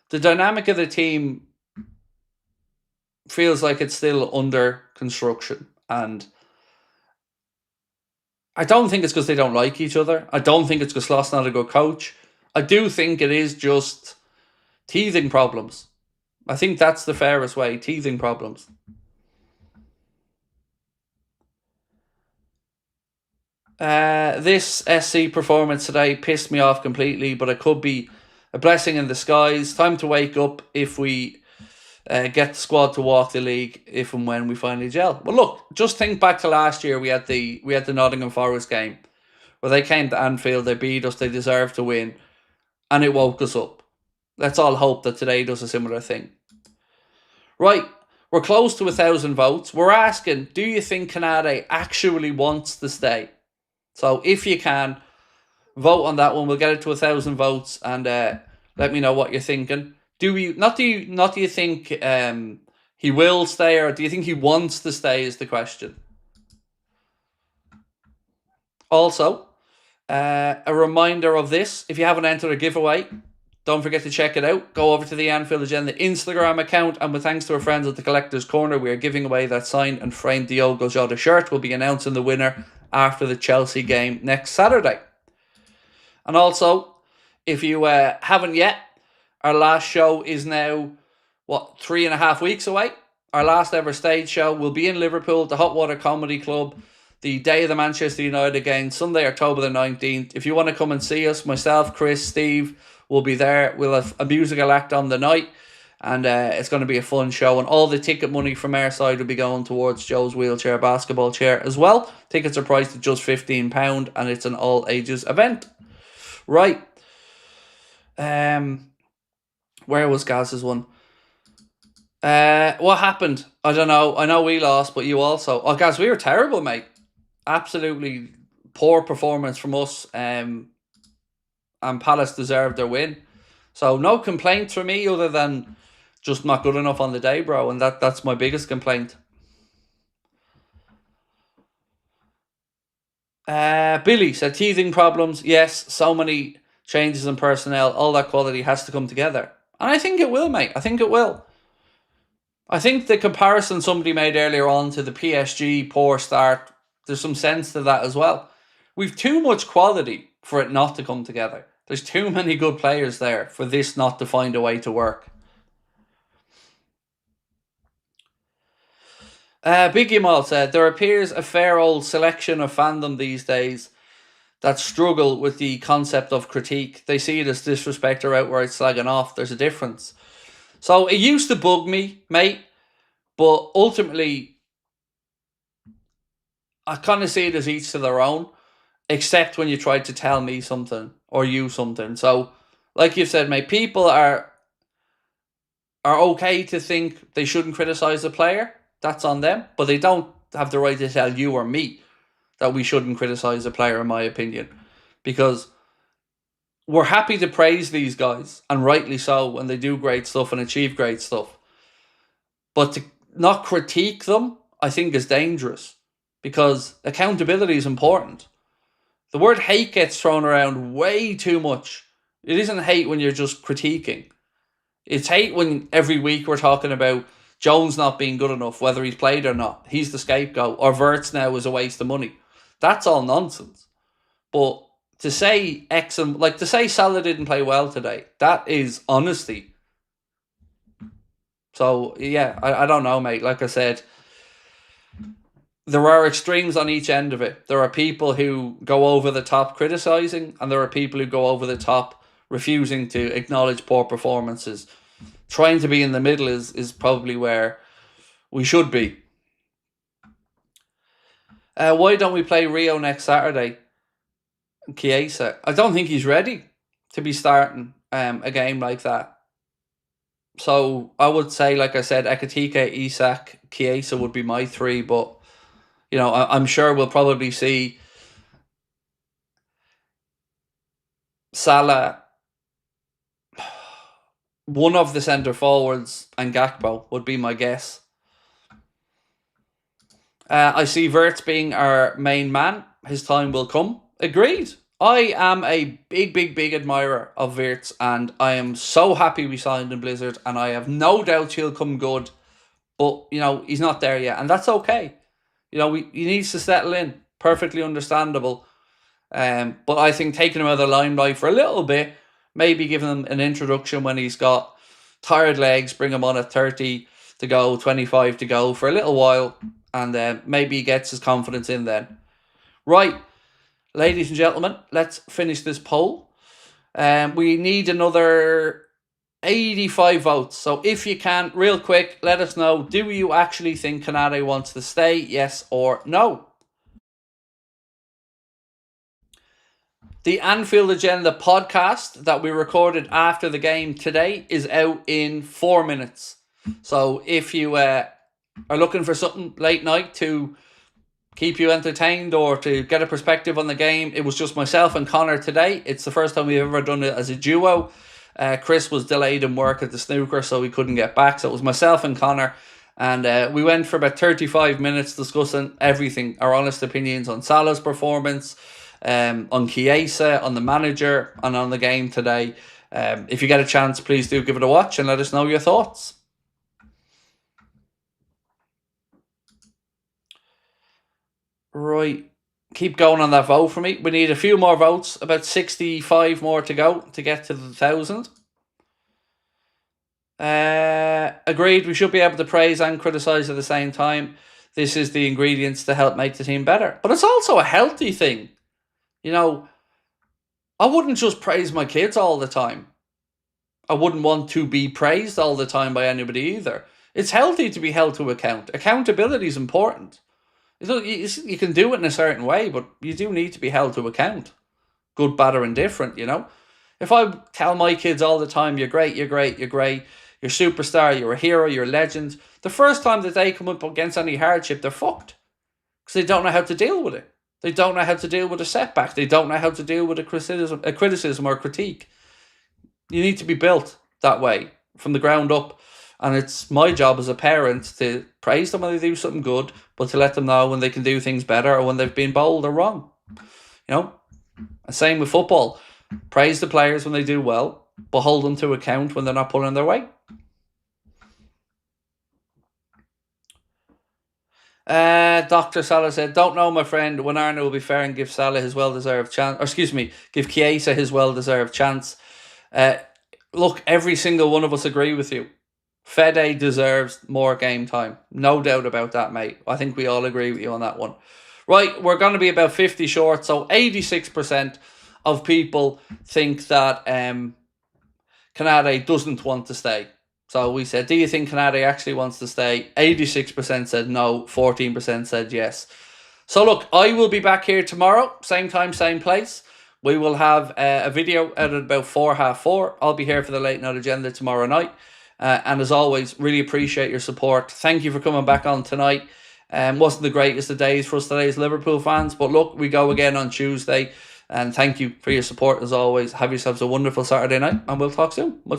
the dynamic of the team feels like it's still under construction, and I don't think it's because they don't like each other. I don't think it's because Sloth's not a good coach. I do think it is just teething problems. I think that's the fairest way, teething problems. This SC performance today pissed me off completely, but it could be a blessing in disguise. Time to wake up if we get the squad to walk the league if and when we finally gel. Well, look, just think back to last year. We had the Nottingham Forest game where they came to Anfield, they beat us, they deserved to win, and it woke us up. Let's all hope that today does a similar thing. Right, we're close to 1,000 votes. We're asking, do you think Konate actually wants to stay? So if you can, vote on that one. We'll get it to 1,000 votes and let me know what you're thinking. Do you think he will stay, or do you think he wants to stay is the question. Also, a reminder of this, if you haven't entered a giveaway, don't forget to check it out. Go over to the Anfield Agenda Instagram account, and with thanks to our friends at the Collector's Corner, we are giving away that signed and framed Diogo Jota shirt. We'll be announcing the winner after the Chelsea game next Saturday. And also, if you haven't yet, our last show is now, 3.5 weeks away? Our last ever stage show will be in Liverpool, the Hot Water Comedy Club, the day of the Manchester United game, Sunday, October the 19th. If you want to come and see us, myself, Chris, Steve will be there. We'll have a musical act on the night. And it's going to be a fun show. And all the ticket money from our side will be going towards Joe's wheelchair basketball chair as well. Tickets are priced at just £15 and it's an all ages event. Right. Where was Gaz's one? What happened? I don't know. I know we lost, but you also. Oh, Gaz, we were terrible, mate. Absolutely poor performance from us. And Palace deserved their win. So no complaints from me other than just not good enough on the day, bro. And that's my biggest complaint. Billy said, teething problems. Yes, so many changes in personnel. All that quality has to come together. And I think it will, mate. I think it will. I think the comparison somebody made earlier on to the PSG poor start, there's some sense to that as well. We've too much quality for it not to come together. There's too many good players there for this not to find a way to work. Big Yamal said, there appears a fair old selection of fandom these days that struggle with the concept of critique. They see it as disrespect or outright slagging off. There's a difference. So it used to bug me, mate, but ultimately I kind of see it as each to their own, except when you try to tell me something or you something. So, like you've said, mate, people are okay to think they shouldn't criticize a player. That's on them, but they don't have the right to tell you or me that we shouldn't criticize a player, in my opinion, because we're happy to praise these guys, and rightly so, when they do great stuff and achieve great stuff. But to not critique them, I think, is dangerous, because accountability is important. The word hate gets thrown around way too much. It isn't hate when you're just critiquing. It's hate when every week we're talking about Jones not being good enough, whether he's played or not. He's the scapegoat. Or Wirtz now is a waste of money. That's all nonsense. But to say to say Salah didn't play well today, that is honesty. So, yeah, I don't know, mate. Like I said, there are extremes on each end of it. There are people who go over the top criticising, and there are people who go over the top refusing to acknowledge poor performances. Trying to be in the middle is probably where we should be. Why don't we play Rio next Saturday? CHIESA. I don't think he's ready to be starting a game like that. So I would say, like I said, Ekitike, Isak, CHIESA would be my three, but you know, I'm sure we'll probably see Salah, one of the centre forwards, and Gakpo would be my guess. I see Wirtz being our main man. His time will come. Agreed. I am a big admirer of Wirtz, and I am so happy we signed him, Blizzard, and I have no doubt he'll come good. But, you know, he's not there yet, and that's okay. You know, he needs to settle in. Perfectly understandable. But I think taking him out of the limelight for a little bit, maybe giving him an introduction when he's got tired legs, bring him on at 30 to go, 25 to go for a little while, and maybe he gets his confidence in then. Right, ladies and gentlemen, let's finish this poll. We need another 85 votes. So if you can, real quick, let us know, do you actually think Konate wants to stay, yes or no? The Anfield Agenda podcast that we recorded after the game today is out in 4 minutes. So if you are looking for something late night to keep you entertained or to get a perspective on the game, it was just myself and Connor today. It's the first time we've ever done it as a duo. Chris was delayed in work at the snooker, so he couldn't get back. So it was myself and Connor. And we went for about 35 minutes discussing everything. Our honest opinions on Salah's performance, on CHIESA, on the manager, and on the game today. If you get a chance, please do give it a watch and let us know your thoughts. Right. Keep going on that vote for me. We need a few more votes, about 65 more to go to get to the 1,000. Agreed, we should be able to praise and criticise at the same time. This is the ingredients to help make the team better. But it's also a healthy thing. You know, I wouldn't just praise my kids all the time. I wouldn't want to be praised all the time by anybody either. It's healthy to be held to account. Accountability is important. You can do it in a certain way, but you do need to be held to account. Good, bad, or indifferent, you know. If I tell my kids all the time, you're great, you're great, you're great, you're a superstar, you're a hero, you're a legend, the first time that they come up against any hardship, they're fucked. Because they don't know how to deal with it. They don't know how to deal with a setback. They don't know how to deal with a criticism or critique. You need to be built that way from the ground up. And it's my job as a parent to praise them when they do something good, but to let them know when they can do things better or when they've been bold or wrong. You know? And same with football. Praise the players when they do well, but hold them to account when they're not pulling their weight. Dr. Salah said, don't know, my friend, when Arno will be fair and give Salah his well-deserved chance. Or excuse me, give CHIESA his well-deserved chance. Look, every single one of us agree with you. Fede deserves more game time. No doubt about that, mate. I think we all agree with you on that one. Right, we're going to be about 50 short. So 86% of people think that Konate doesn't want to stay. So we said, do you think Konate actually wants to stay? 86% said no. 14% said yes. So look, I will be back here tomorrow. Same time, same place. We will have a video out at about 4:30. I'll be here for the late night agenda tomorrow night. And as always, really appreciate your support. Thank you for coming back on tonight. Wasn't the greatest of days for us today as Liverpool fans. But look, we go again on Tuesday. And thank you for your support as always. Have yourselves a wonderful Saturday night. And we'll talk soon.